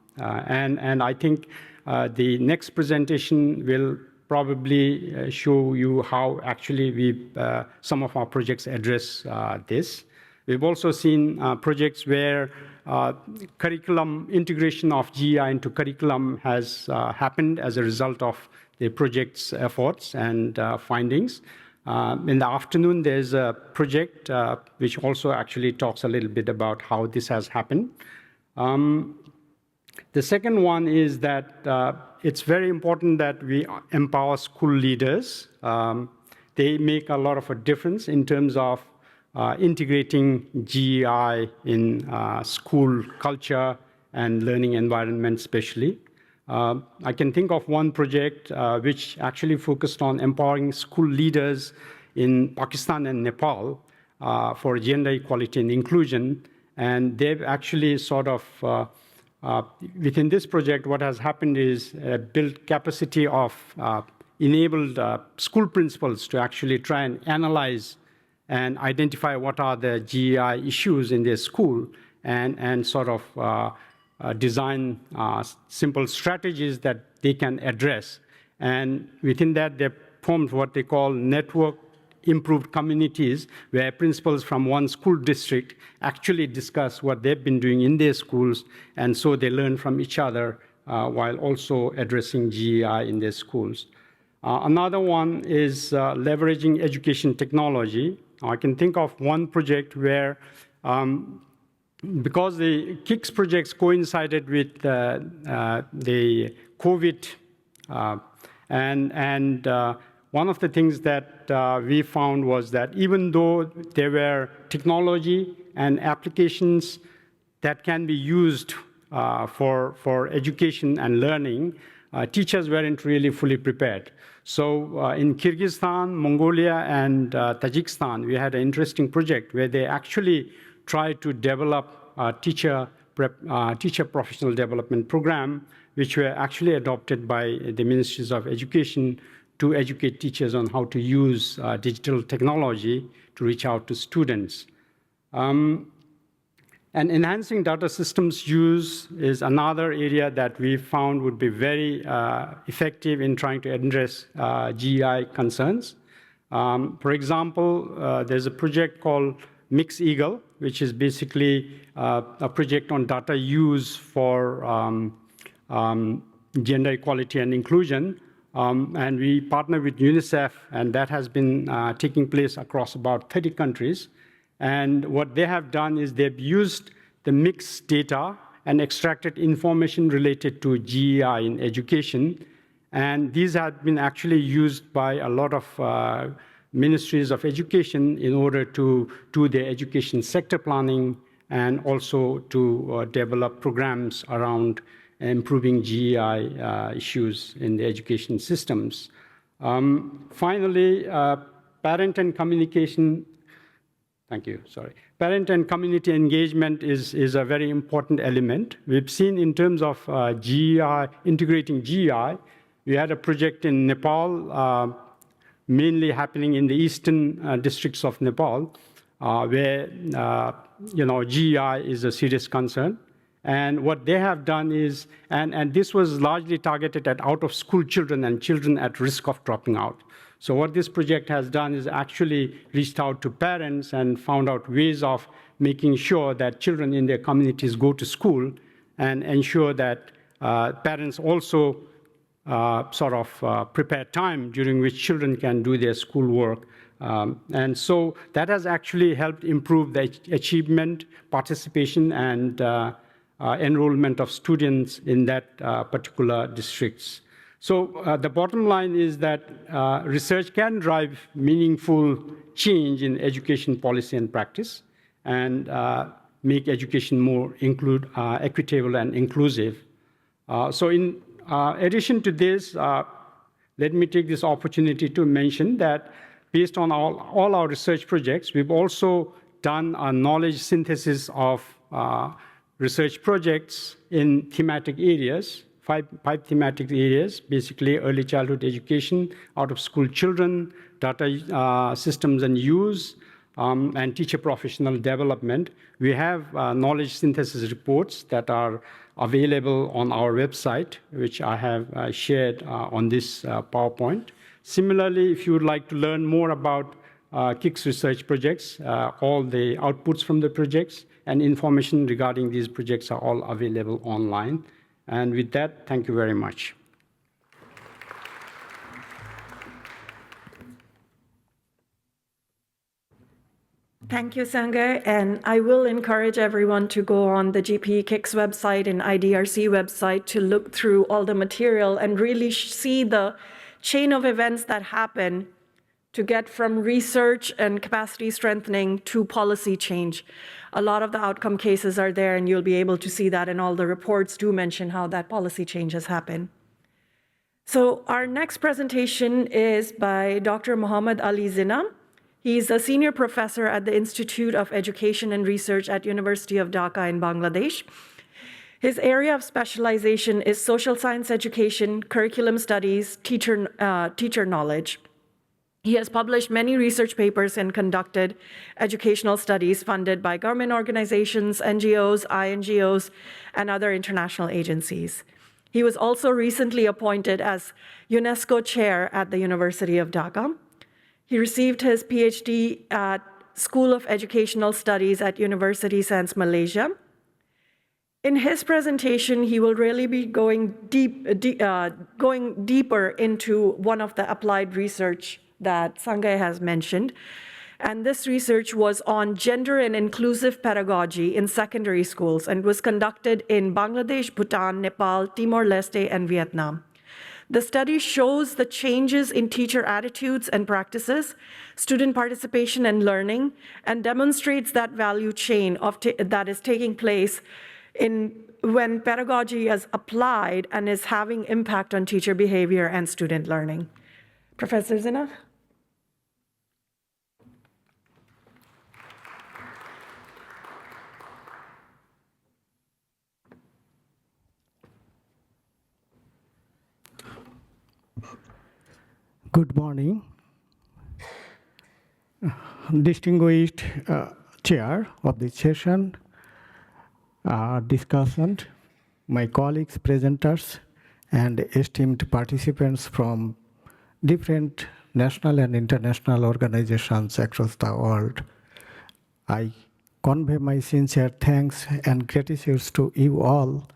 I think the next presentation will probably show you how actually some of our projects address this. We've also seen projects where curriculum integration of GEI into curriculum has happened as a result of the project's efforts and findings. In the afternoon, there's a project which also actually talks a little bit about how this has happened. The second one is that it's very important that we empower school leaders. They make a lot of a difference in terms of integrating GEI in school culture and learning environment especially. I can think of one project which actually focused on empowering school leaders in Pakistan and Nepal for gender equality and inclusion. And they've actually sort of, within this project, what has happened is built capacity of enabled school principals to actually try and analyze and identify what are the GEI issues in their school and sort of design simple strategies that they can address. And within that, they formed what they call network improved communities, where principals from one school district actually discuss what they've been doing in their schools, and so they learn from each other while also addressing GEI in their schools. Another one is leveraging education technology. I can think of one project where because the KIX projects coincided with the COVID, and one of the things that we found was that even though there were technology and applications that can be used for education and learning, teachers weren't really fully prepared. So in Kyrgyzstan, Mongolia, and Tajikistan, we had an interesting project where they actually tried to develop a teacher professional development program, which were actually adopted by the Ministries of Education to educate teachers on how to use digital technology to reach out to students. And enhancing data systems use is another area that we found would be very effective in trying to address GEI concerns. For example, there's a project called Mix Eagle, which is basically a project on data use for gender equality and inclusion. And we partner with UNICEF, and that has been taking place across about 30 countries. And what they have done is they've used the mixed data and extracted information related to GEI in education. And these have been actually used by a lot of ministries of education in order to do their education sector planning and also to develop programs around improving GEI issues in the education systems. Finally, parent and communication. Thank you, sorry. Parent and community engagement is a very important element. We've seen in terms of GEI, integrating GEI, we had a project in Nepal, mainly happening in the eastern districts of Nepal, where GEI is a serious concern. And what they have done is, and this was largely targeted at out-of-school children and children at risk of dropping out. So what this project has done is actually reached out to parents and found out ways of making sure that children in their communities go to school and ensure that parents also prepare time during which children can do their schoolwork And so that has actually helped improve the achievement, participation, and enrollment of students in that particular districts. So the bottom line is that research can drive meaningful change in education policy and practice, and make education more equitable and inclusive. So in addition to this, let me take this opportunity to mention that based on all our research projects, we've also done a knowledge synthesis of research projects in thematic areas, five thematic areas, basically early childhood education, out-of-school children, data systems and use, and teacher professional development. We have knowledge synthesis reports that are available on our website, which I have shared on this PowerPoint. Similarly, if you would like to learn more about KIX research projects, all the outputs from the projects and information regarding these projects are all available online. And with that, thank you very much. Thank you, Sangay. And I will encourage everyone to go on the GPE KIX website and IDRC website to look through all the material and really see the chain of events that happen to get from research and capacity strengthening to policy change. A lot of the outcome cases are there, and you'll be able to see that, and all the reports do mention how that policy change has happened. So our next presentation is by Dr. Mohammad Ali Zinnah. He's a senior professor at the Institute of Education and Research at University of Dhaka in Bangladesh. His area of specialization is social science education, curriculum studies, teacher knowledge. He has published many research papers and conducted educational studies funded by government organizations, NGOs, INGOs, and other international agencies. He was also recently appointed as UNESCO chair at the University of Dhaka. He received his PhD at School of Educational Studies at University Sans Malaysia. In his presentation, he will really be going deeper into one of the applied research that Sangay has mentioned. And this research was on gender and inclusive pedagogy in secondary schools and was conducted in Bangladesh, Bhutan, Nepal, Timor-Leste, and Vietnam. The study shows the changes in teacher attitudes and practices, student participation and learning, and demonstrates that value chain that is taking place when pedagogy is applied and is having impact on teacher behavior and student learning. Professor Zinnah? Good morning. Distinguished chair of this session, discussant, my colleagues, presenters, and esteemed participants from different national and international organizations across the world. I convey my sincere thanks and gratitude to you all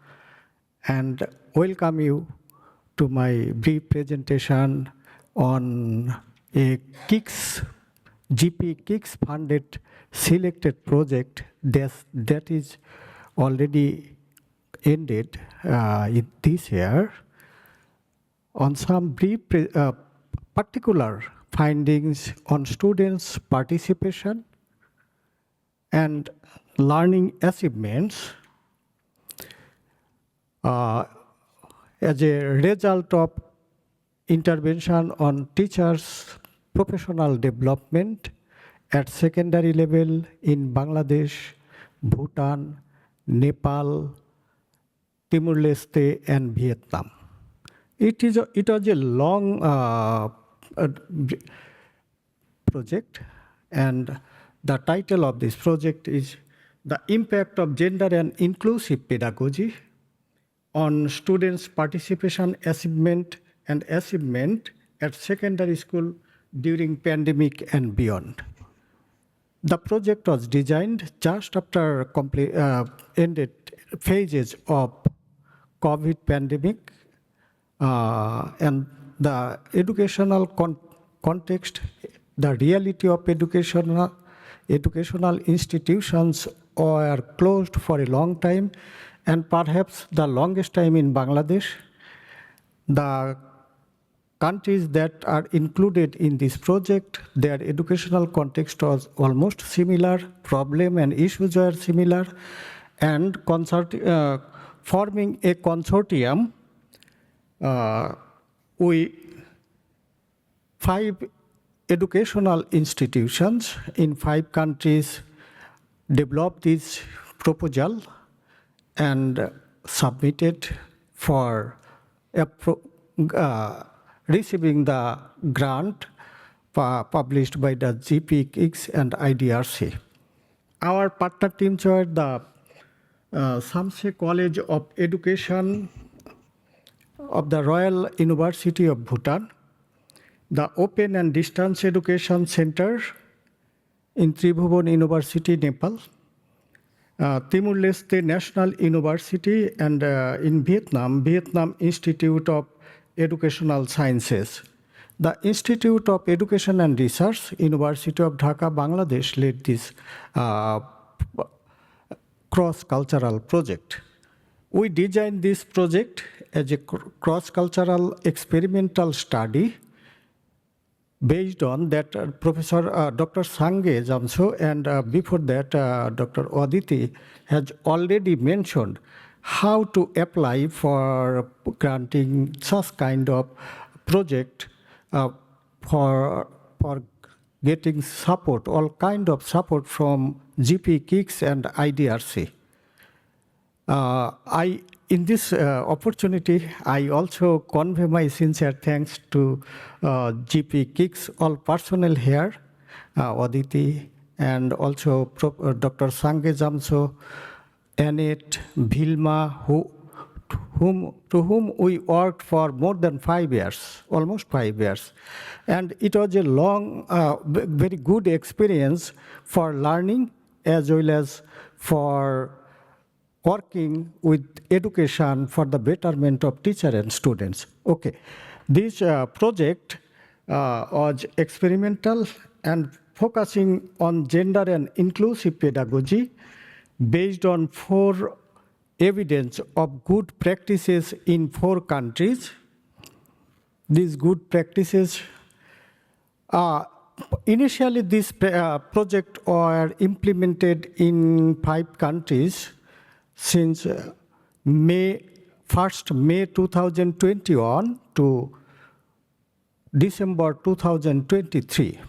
and welcome you to my brief presentation on a KIX, GPE KIX funded selected project that is already ended in this year, on some brief particular findings on students' participation and learning achievements as a result of intervention on teachers' professional development at secondary level in Bangladesh, Bhutan, Nepal, Timor-Leste, and Vietnam. It was a long project, and the title of this project is The Impact of Gender and Inclusive Pedagogy on Students' Participation, Achievement at Secondary School during Pandemic and Beyond. The project was designed just after ended phases of COVID pandemic, and the educational context the reality of educational institutions were closed for a long time, and perhaps the longest time in Bangladesh. The countries that are included in this project, their educational context was almost similar, problem and issues were similar, and forming a consortium with 5 educational institutions in 5 countries developed this proposal and submitted for receiving the grant published by the GPE KIX and IDRC. Our partner teams were the Sangay College of Education of the Royal University of Bhutan, the Open and Distance Education Center in Tribhuvan University, Nepal, Timor-Leste National University, and in Vietnam Institute of Educational Sciences. The Institute of Education and Research, University of Dhaka, Bangladesh, led this cross-cultural project. We designed this project as a cross-cultural experimental study based on that Professor Dr. Sangay Jamtsho and before that Dr. Aditi has already mentioned how to apply for granting such kind of project for getting support, all kind of support from GPE KIX and IDRC. In this opportunity, I also convey my sincere thanks to GPE KIX, all personnel here, Aditi, and also Dr. Sangay Jamtsho, Annette, Vilma, to whom we worked for more than 5 years, almost 5 years. And it was a long, very good experience for learning as well as for working with education for the betterment of teacher and students. Okay, this project was experimental and focusing on gender and inclusive pedagogy based on 4 evidence of good practices in 4 countries. These good practices, initially this project were implemented in 5 countries since May 2021 to December 2023,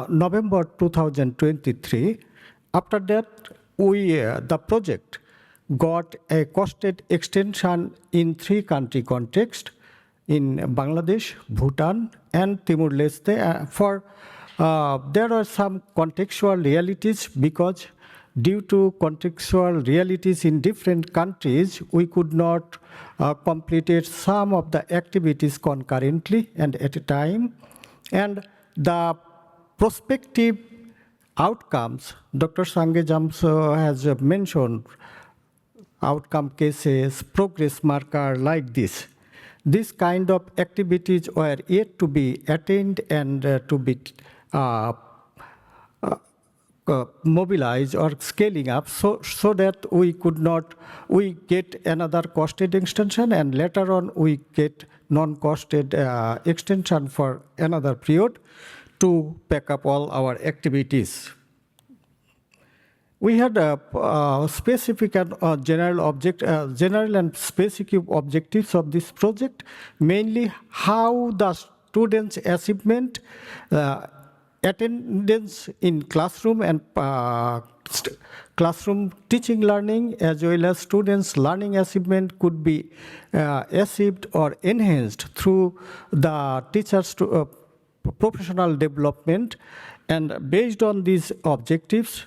November 2023. After that, the project got a costed extension in 3 country context, in Bangladesh, Bhutan, and Timor-Leste. There are some contextual realities because due to contextual realities in different countries, we could not complete some of the activities concurrently and at a time. And the prospective outcomes, Dr. Sangay Jamtsho has mentioned outcome cases, progress marker like this. This kind of activities were yet to be attained and to be mobilized or scaling up so that we get another costed extension and later on we get non-costed extension for another period to pack up all our activities. We had specific and general and specific objectives of this project, mainly how the students' achievement, attendance in classroom and classroom teaching learning, as well as students' learning achievement could be achieved or enhanced through the teachers' professional development. And based on these objectives,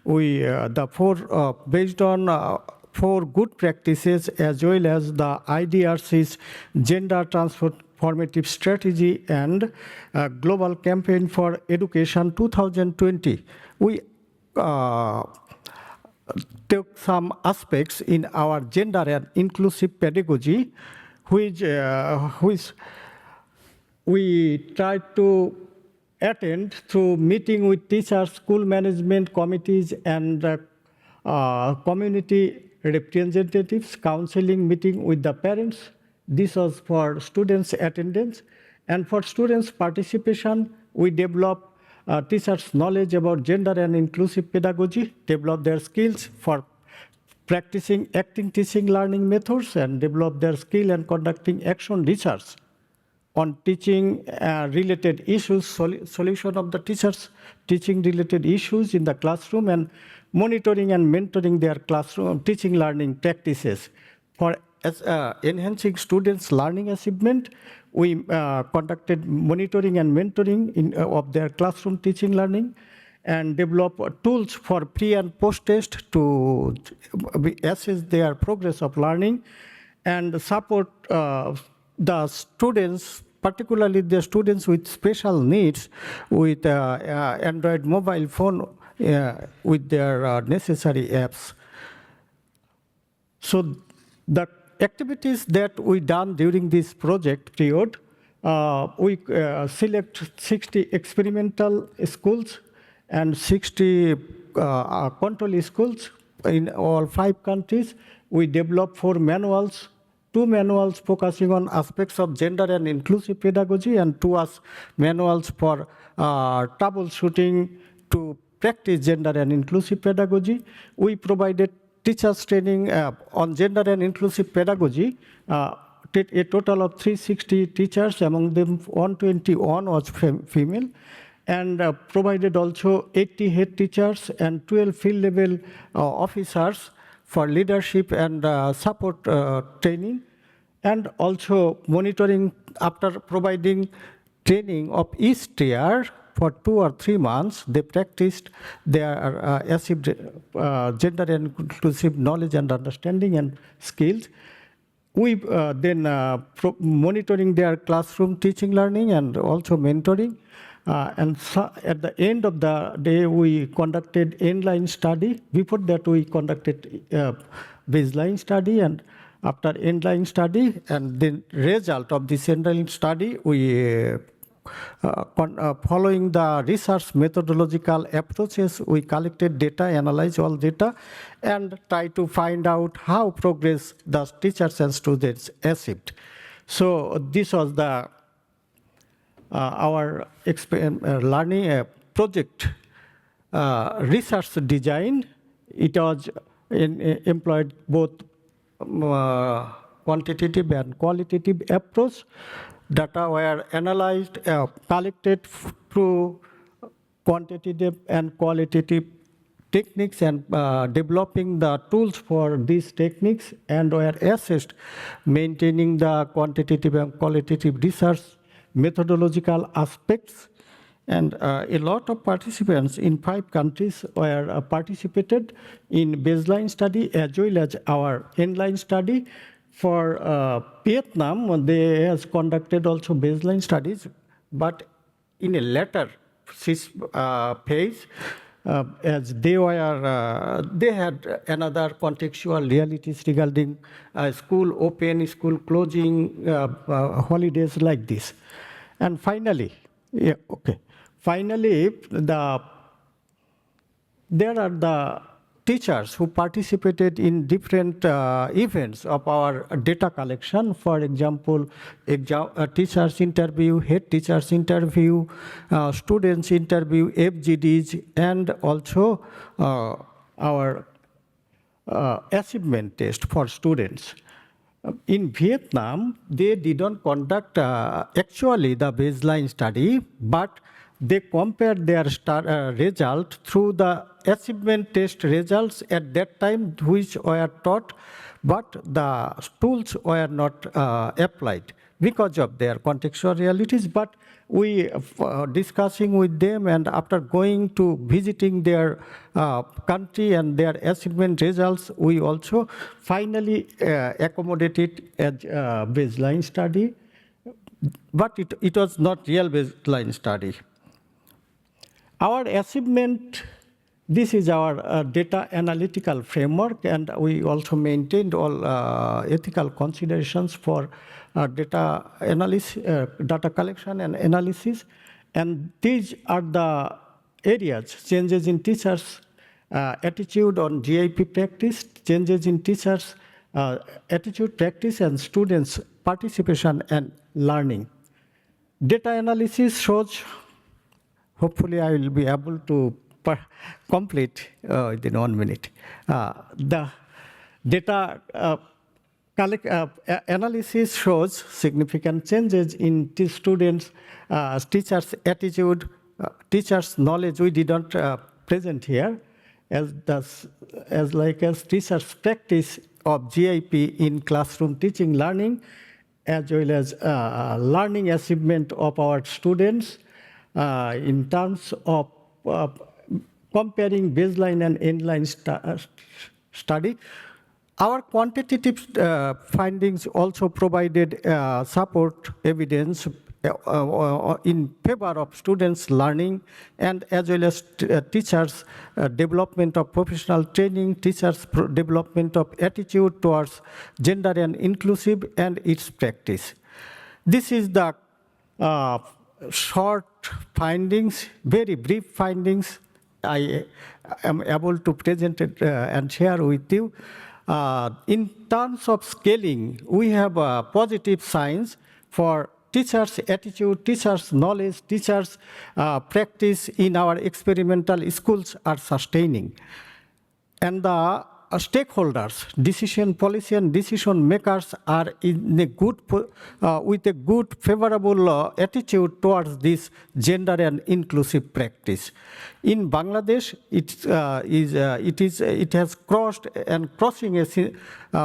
based on 4 good practices as well as the IDRC's gender transformative strategy and global campaign for education 2020, we took some aspects in our gender and inclusive pedagogy, which we tried to attend through meeting with teachers, school management committees, and community representatives, counseling meeting with the parents. This was for students' attendance. And for students' participation, we develop teachers' knowledge about gender and inclusive pedagogy, develop their skills for practicing acting teaching learning methods, and develop their skill and conducting action research on teaching related issues, solution of the teachers' teaching related issues in the classroom, and monitoring and mentoring their classroom teaching learning practices. For enhancing students' learning achievement, we conducted monitoring and mentoring of their classroom teaching learning, and develop tools for pre and post test to assess their progress of learning, and support the students, particularly the students with special needs, with Android mobile phone with their necessary apps. So the activities that we done during this project period, we select 60 experimental schools and 60 control schools in all 5 countries. We developed 4 manuals, 2 manuals focusing on aspects of gender and inclusive pedagogy, and 2 manuals for troubleshooting to practice gender and inclusive pedagogy. We provided teachers training on gender and inclusive pedagogy, a total of 360 teachers, among them 121 was female, and provided also 80 head teachers and 12 field level officers for leadership and support training, and also monitoring after providing training of each tier for 2 or 3 months. They practiced their achieved gender and inclusive knowledge and understanding and skills. We then monitoring their classroom teaching learning and also mentoring. And so at the end of the day, we conducted inline study. Before that, we conducted baseline study, and after inline study, and the result of this inline study, we following the research methodological approaches, we collected data, analyzed all data, and try to find out how progress the teachers and students achieved. So this was the our learning project research design. It was employed both quantitative and qualitative approach. Data were analyzed, collected through quantitative and qualitative techniques, and developing the tools for these techniques, and were assessed, maintaining the quantitative and qualitative research methodological aspects. And a lot of participants in 5 countries were participated in baseline study as well as our inline study. For Vietnam, they has conducted also baseline studies, but in a later phase, as they were, they had another contextual realities regarding school open, school closing, holidays like this. And finally, finally, there are the teachers who participated in different events of our data collection. For example, teachers interview, head teachers interview, students interview, FGDs, and also our achievement test for students. In Vietnam, they didn't conduct actually the baseline study, but they compared their result through the achievement test results at that time, which were taught, but the tools were not applied because of their contextual realities. But we discussing with them, and after going to visiting their country and their achievement results, we also finally accommodated as baseline study, but it was not real baseline study. Our achievement, this is our data analytical framework, and we also maintained all ethical considerations for data analysis, data collection and analysis. And these are the areas: changes in teachers' attitude on GIP practice, changes in teachers' attitude, practice, and students' participation and learning. Data analysis shows, hopefully I will be able to complete within 1 minute. The data analysis shows significant changes in students, teachers' attitude, teachers' knowledge. We did not present here, as teachers' practice of GIP in classroom teaching learning, as well as learning achievement of our students in terms of comparing baseline and endline study. Our quantitative findings also provided support evidence in favor of students' learning, and as well as teachers' development of professional training, teachers' development of attitude towards gender and inclusive, and its practice. This is the short findings, very brief findings I am able to present it and share with you. In terms of scaling, we have positive signs for teachers' attitude, teachers' knowledge, teachers' practice in our experimental schools are sustaining. And the stakeholders, decision policy and decision makers are in a good, with a good favorable attitude towards this gender and inclusive practice. In Bangladesh, it has crossed and crossing a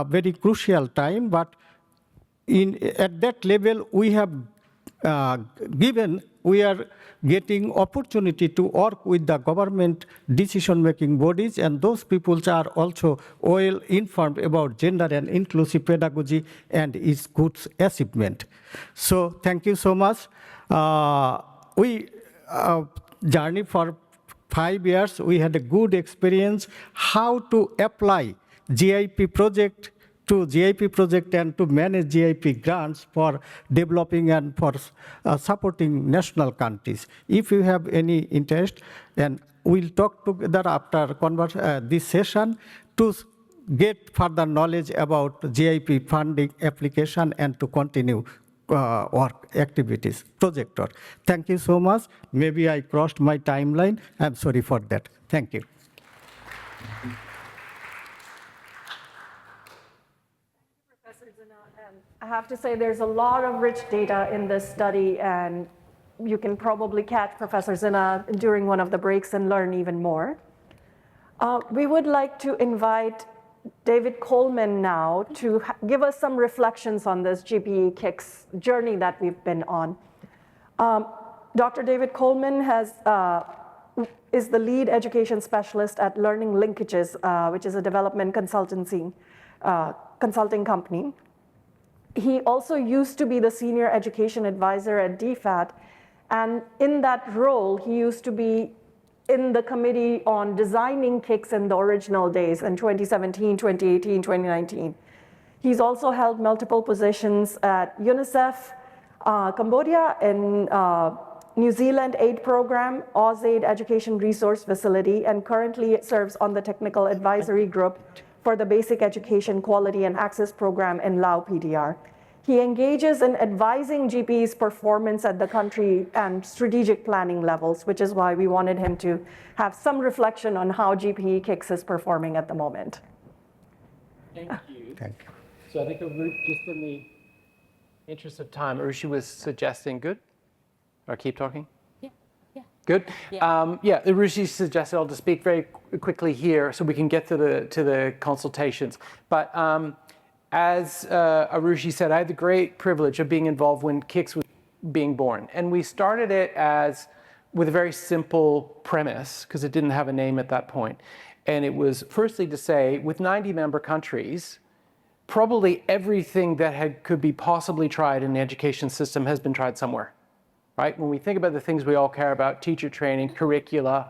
very crucial time, but at that level we have we are getting opportunity to work with the government decision-making bodies, and those people are also well informed about gender and inclusive pedagogy and its good achievement. So thank you so much. We journey for 5 years. We had a good experience how to apply GIP project and to manage GIP grants for developing and for supporting national countries. If you have any interest, and we'll talk together after this session to get further knowledge about GIP funding application and to continue work activities, project work. Thank you so much. Maybe I crossed my timeline. I'm sorry for that. Thank you. I have to say there's a lot of rich data in this study, and you can probably catch Professor Zinnah during one of the breaks and learn even more. We would like to invite David Coleman now to give us some reflections on this GPE KIX journey that we've been on. Dr. David Coleman is the lead education specialist at Learning Linkages, which is a development consulting company. He also used to be the senior education advisor at DFAT, and in that role, he used to be in the committee on designing KIX in the original days in 2017, 2018, 2019. He's also held multiple positions at UNICEF, Cambodia, in New Zealand Aid Program, AusAid Education Resource Facility, and currently serves on the technical advisory group for the Basic Education Quality and Access Program in Lao PDR. He engages in advising GPE's performance at the country and strategic planning levels, which is why we wanted him to have some reflection on how GPE KIX is performing at the moment. Thank you. So I think just in the interest of time, Arushi was suggesting, good? Or keep talking? Yeah. Good? Yeah, Arushi suggested I'll just speak very quickly here so we can get to the consultations. But as Arushi said, I had the great privilege of being involved when KIX was being born. And we started it with a very simple premise, because it didn't have a name at that point. And it was firstly to say, with 90 member countries, probably everything that could be possibly tried in the education system has been tried somewhere. Right? When we think about the things we all care about, teacher training, curricula,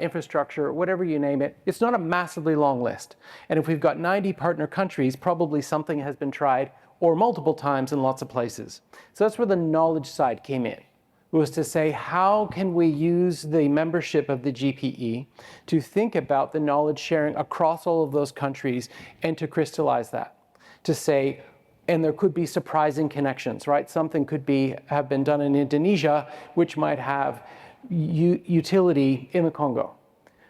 infrastructure, whatever you name it, it's not a massively long list. And if we've got 90 partner countries, probably something has been tried or multiple times in lots of places. So that's where the knowledge side came in. was to say, how can we use the membership of the GPE to think about the knowledge sharing across all of those countries and to crystallize that, to say, and there could be surprising connections, right? Something could have been done in Indonesia, which might have utility in the Congo.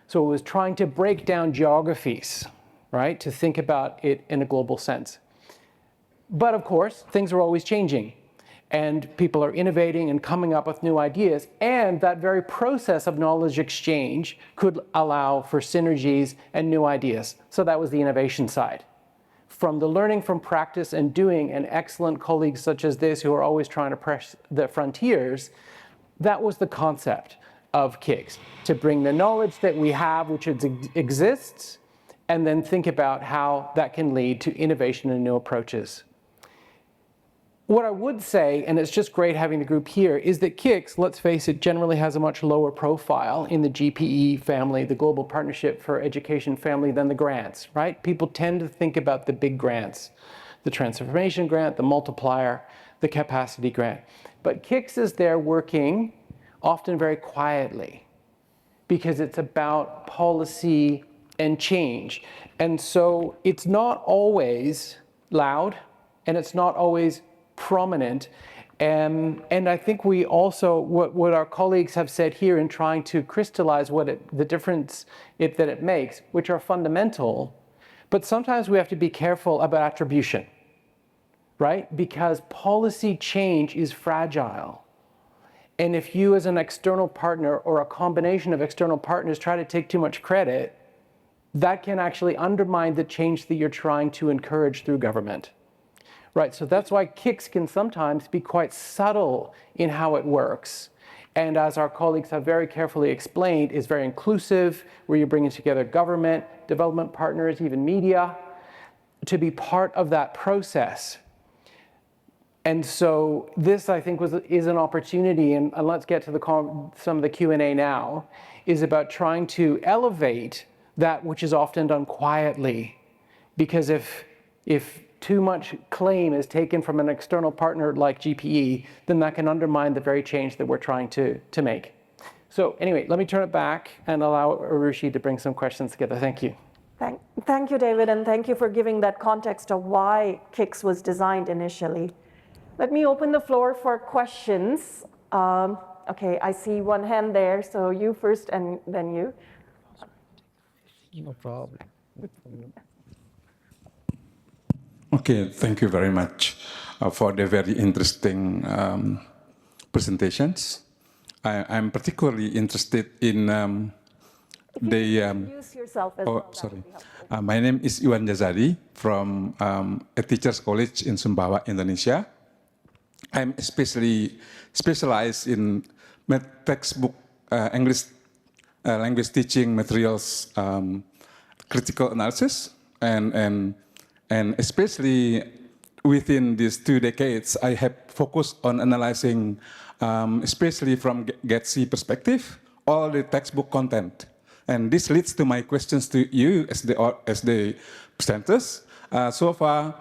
So it was trying to break down geographies, right, to think about it in a global sense. But of course, things are always changing, and people are innovating and coming up with new ideas, and that very process of knowledge exchange could allow for synergies and new ideas. So that was the innovation side. From the learning from practice and doing, and excellent colleagues such as this who are always trying to press the frontiers, that was the concept of KIX, to bring the knowledge that we have, which exists, and then think about how that can lead to innovation and new approaches. What I would say, and it's just great having the group here, is that KIX, let's face it, generally has a much lower profile in the GPE family, the Global Partnership for Education family, than the grants, right? People tend to think about the big grants, the transformation grant, the multiplier, the capacity grant. But KIX is there working often very quietly because it's about policy and change. And so it's not always loud, and it's not always prominent. And I think we also, what our colleagues have said here in trying to crystallize the difference that it makes, which are fundamental, but sometimes we have to be careful about attribution, right? Because policy change is fragile. And if you as an external partner or a combination of external partners try to take too much credit, that can actually undermine the change that you're trying to encourage through government. Right, so that's why KIX can sometimes be quite subtle in how it works. And as our colleagues have very carefully explained, is very inclusive, where you're bringing together government, development partners, even media, to be part of that process. And so this, I think, is an opportunity, and let's get to some of the Q&A now, is about trying to elevate that which is often done quietly. Because if too much claim is taken from an external partner like GPE, then that can undermine the very change that we're trying to make. So anyway, let me turn it back and allow Arushi to bring some questions together. Thank you. Thank you, David, and thank you for giving that context of why KIX was designed initially. Let me open the floor for questions. Okay, I see one hand there, so you first and then you. No problem. Okay, thank you very much for the very interesting presentations. I'm particularly interested in Introduce yourself as well. Sorry. My name is Iwan Jazari from a teacher's college in Sumbawa, Indonesia. I'm especially specialized in textbook English language teaching materials, critical analysis, and especially within these 2 decades, I have focused on analyzing, especially from GETC perspective, all the textbook content. And this leads to my questions to you as the presenters. So far,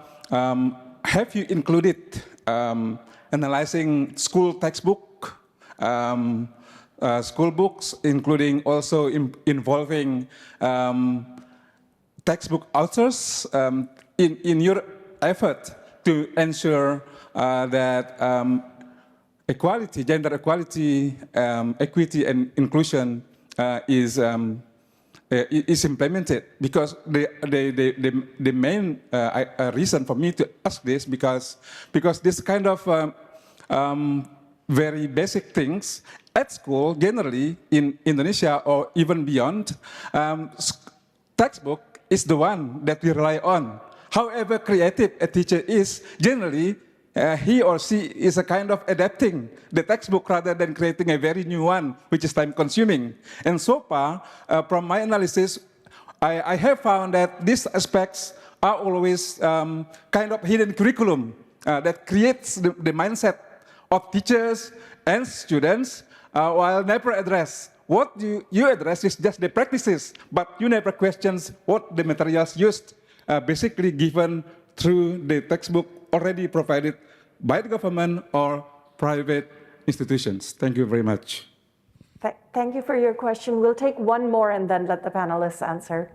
have you included analyzing school textbook, school books, including also involving textbook authors in your effort to ensure that equality, gender equality, equity, and inclusion is implemented? Because the main reason for me to ask this, because this kind of very basic things at school, generally in Indonesia or even beyond, textbook is the one that we rely on. However creative a teacher is, generally, he or she is a kind of adapting the textbook rather than creating a very new one, which is time consuming. And so far, from my analysis, I have found that these aspects are always kind of hidden curriculum that creates the mindset of teachers and students while never address. What you address is just the practices, but you never questions what the materials used, basically given through the textbook already provided by the government or private institutions? Thank you very much. Thank you for your question. We'll take one more and then let the panelists answer.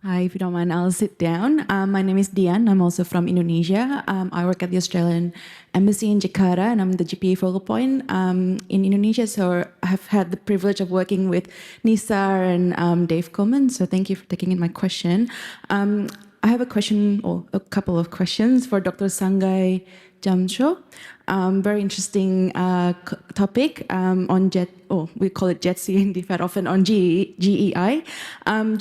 Hi, if you don't mind, I'll sit down. My name is Dian. I'm also from Indonesia. I work at the Australian Embassy in Jakarta, and I'm the GPE focal point in Indonesia. So I have had the privilege of working with Nisa and Dave Coleman. So thank you for taking in my question. I have a question, or a couple of questions for Dr. Sangay Jamtsho. Very interesting topic on JET, we call it JETC in DevEd, often on GEI. I'm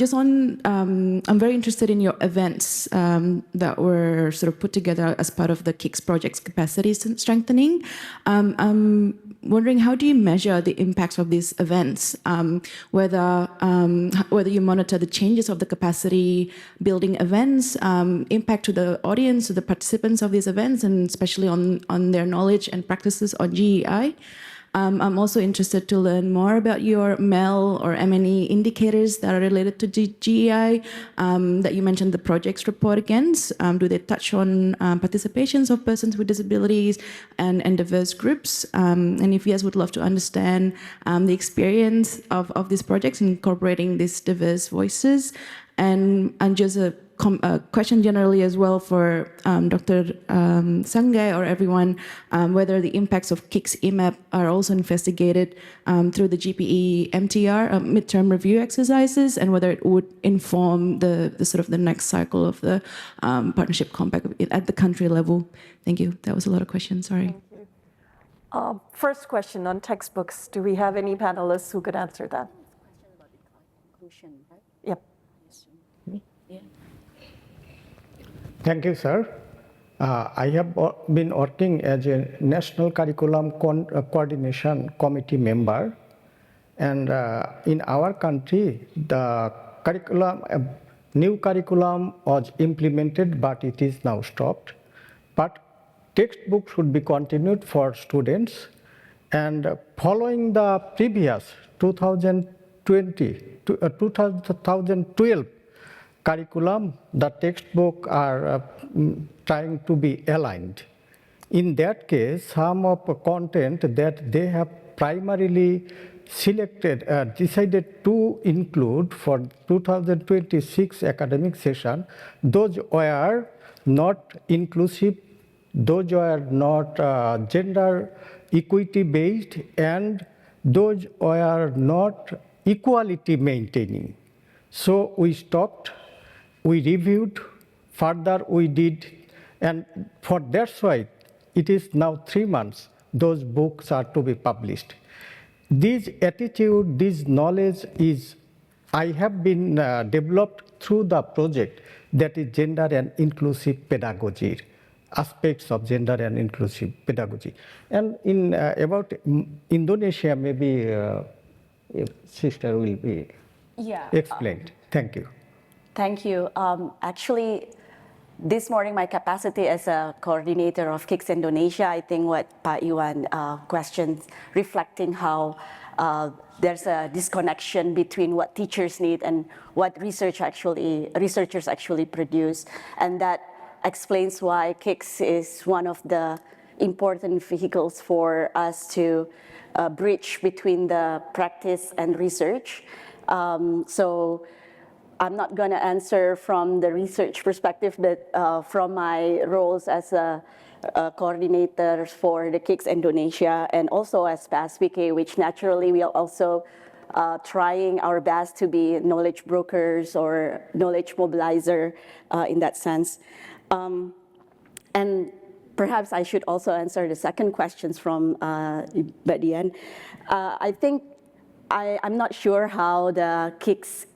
very interested in your events that were sort of put together as part of the KIX project's capacity strengthening. I'm wondering, how do you measure the impacts of these events? Whether you monitor the changes of the capacity building events, impact to the audience, to the participants of these events, and especially on their knowledge and practices on GEI. I'm also interested to learn more about your MEL or MNE indicators that are related to GEI that you mentioned the projects report against. Do they touch on participations of persons with disabilities and diverse groups? And if yes, would love to understand the experience of these projects incorporating these diverse voices. And just a question generally as well for Dr. Sangay or everyone, whether the impacts of KIX EMAP are also investigated through the GPE MTR, midterm review exercises, and whether it would inform the sort of the next cycle of the partnership compact at the country level. Thank you. That was a lot of questions, sorry. Thank you. First question on textbooks. Do we have any panelists who could answer that? Question about inclusion, right? Yep. Yeah. Thank you, sir. I have been working as a National Curriculum Coordination Committee member. And in our country, the new curriculum was implemented, but it is now stopped. But textbooks should be continued for students. And following the previous 2012 curriculum, the textbook are trying to be aligned. In that case, some of the content that they have primarily decided to include for 2026 academic session, those were not inclusive, those were not gender equity based, and those were not equality maintaining. So we stopped. We reviewed, further we did, and for that's why it is now 3 months those books are to be published. This attitude, this knowledge I have been developed through the project that is gender and inclusive pedagogy, aspects of gender and inclusive pedagogy. And in about Indonesia, maybe sister will be explained. Thank you. Thank you. Actually, this morning, my capacity as a coordinator of KIX Indonesia, I think what Pak Iwan questions, reflecting how there's a disconnection between what teachers need and what researchers actually produce. And that explains why KIX is one of the important vehicles for us to bridge between the practice and research. So I'm not going to answer from the research perspective, but from my roles as a coordinator for the KIX Indonesia and also as PASPK, which naturally we are also trying our best to be knowledge brokers or knowledge mobilizer in that sense. And perhaps I should also answer the second questions from Badian. I think I'm not sure how the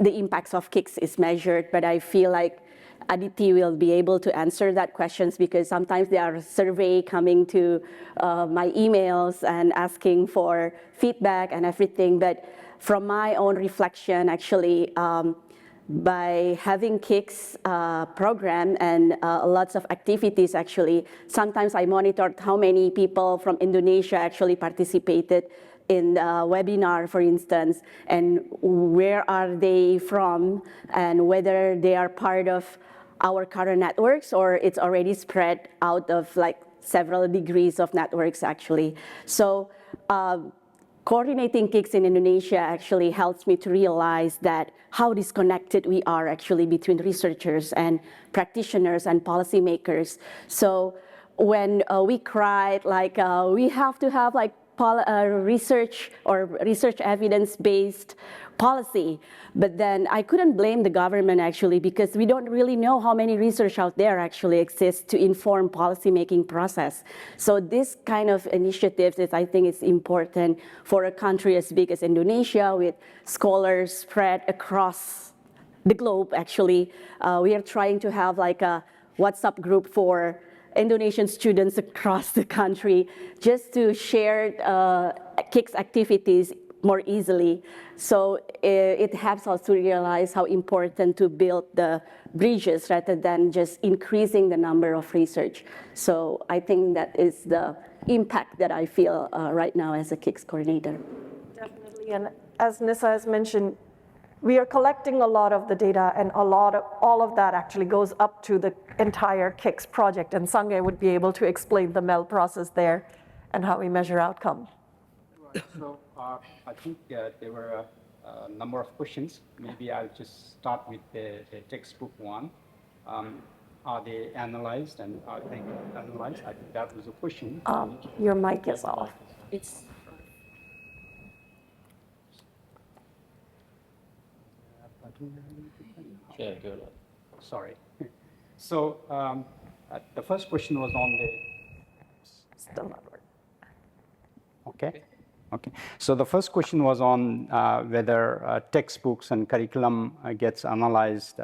impacts of KIX is measured, but I feel like Aditi will be able to answer that questions because sometimes there are surveys coming to my emails and asking for feedback and everything. But from my own reflection, actually, by having KIX program and lots of activities, actually, sometimes I monitored how many people from Indonesia actually participated in the webinar, for instance, and where are they from, and whether they are part of our current networks or it's already spread out of like several degrees of networks actually. So coordinating KIX in Indonesia actually helps me to realize that how disconnected we are actually between researchers and practitioners and policymakers. So when we cried, like we have to have like research or research evidence-based policy, but then I couldn't blame the government actually because we don't really know how many research out there actually exists to inform policy-making process. So this kind of initiatives is, I think, is important for a country as big as Indonesia with scholars spread across the globe actually. We are trying to have like a WhatsApp group for Indonesian students across the country just to share KIX activities more easily. So it helps us to realize how important to build the bridges rather than just increasing the number of research. So I think that is the impact that I feel right now as a KIX coordinator. Definitely, and as Nisa has mentioned, we are collecting a lot of the data, and all of that actually goes up to the entire KIX project, and Sangay would be able to explain the MEL process there and how we measure outcome. So I think there were a number of questions. Maybe I'll just start with the textbook one. Are they analyzed and are they analyzed? I think that was a question. Your mic is off. It's Yeah, good. Sorry. So the first question was on the. Still not working. Okay. Okay. So the first question was on whether textbooks and curriculum gets analyzed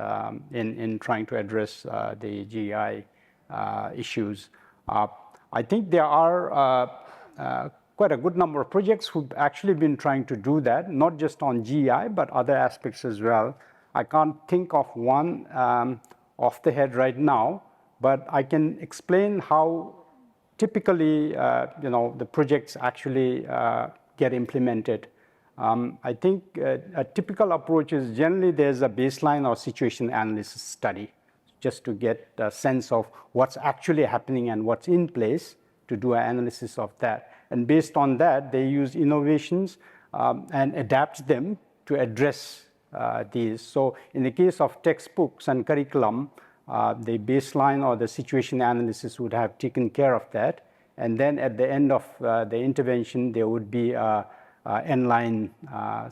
in trying to address the GI issues. I think there are quite a good number of projects who've actually been trying to do that, not just on GI, but other aspects as well. I can't think of one off the head right now, but I can explain how typically, the projects actually get implemented. I think a typical approach is generally there's a baseline or situation analysis study, just to get a sense of what's actually happening and what's in place to do an analysis of that. And based on that, they use innovations and adapt them to address these. So in the case of textbooks and curriculum, the baseline or the situation analysis would have taken care of that. And then at the end of the intervention, there would be an inline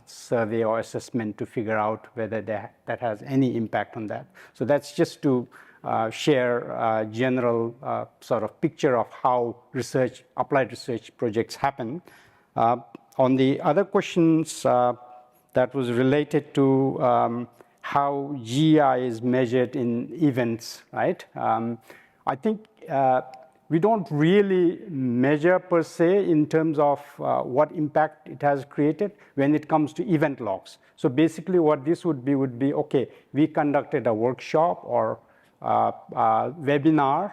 survey or assessment to figure out whether that has any impact on that. So that's just to share a general sort of picture of how applied research projects happen. On the other questions that was related to how GI is measured in events, right? I think we don't really measure per se in terms of what impact it has created when it comes to event logs. So basically what this would be, okay, we conducted a workshop or webinar,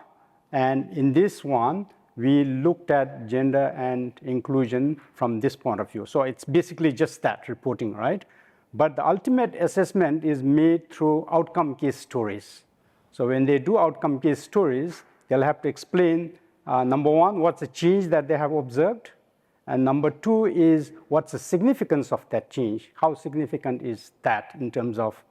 and in this one, we looked at gender and inclusion from this point of view. So it's basically just that reporting, right? But the ultimate assessment is made through outcome case stories. So when they do outcome case stories, they'll have to explain, number one, what's the change that they have observed? And number two is, what's the significance of that change? How significant is that in terms of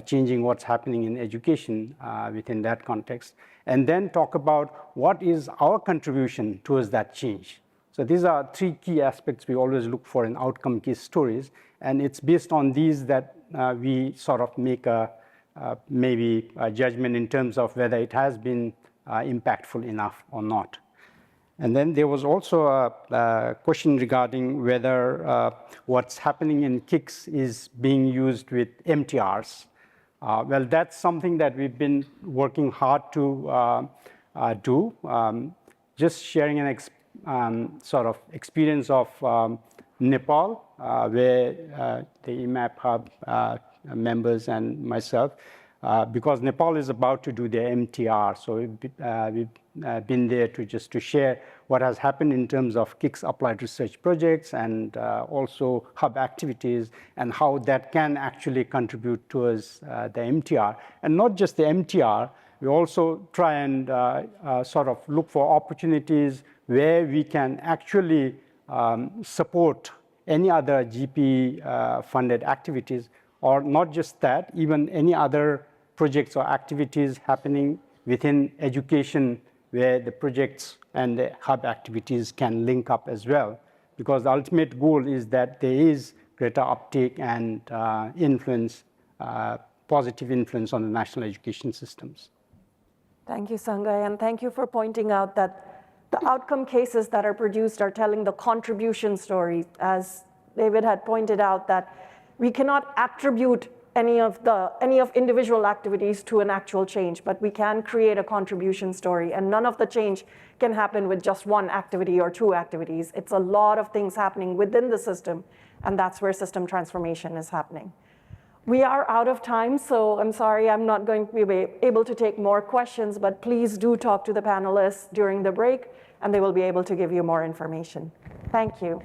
changing what's happening in education within that context? And then talk about what is our contribution towards that change. So these are three key aspects we always look for in outcome case stories. And it's based on these that we sort of make maybe a judgment in terms of whether it has been impactful enough or not. And then there was also a question regarding whether what's happening in KIX is being used with MTRs. Well, that's something that we've been working hard to do. Just sharing an sort of experience of Nepal, where the EMAP hub members and myself, because Nepal is about to do their MTR, so we've been there to share what has happened in terms of KIX applied research projects and also hub activities and how that can actually contribute towards the MTR. And not just the MTR, we also try and sort of look for opportunities where we can actually support any other GPE funded activities, or not just that, even any other projects or activities happening within education where the projects and the hub activities can link up as well. Because the ultimate goal is that there is greater uptake and influence, positive influence on the national education systems. Thank you, Sangay, and thank you for pointing out that the outcome cases that are produced are telling the contribution story. As David had pointed out, that we cannot attribute any of individual activities to an actual change, but we can create a contribution story, and none of the change can happen with just one activity or two activities. It's a lot of things happening within the system, and that's where system transformation is happening. We are out of time, so I'm sorry I'm not going to be able to take more questions, but please do talk to the panelists during the break, and they will be able to give you more information. Thank you.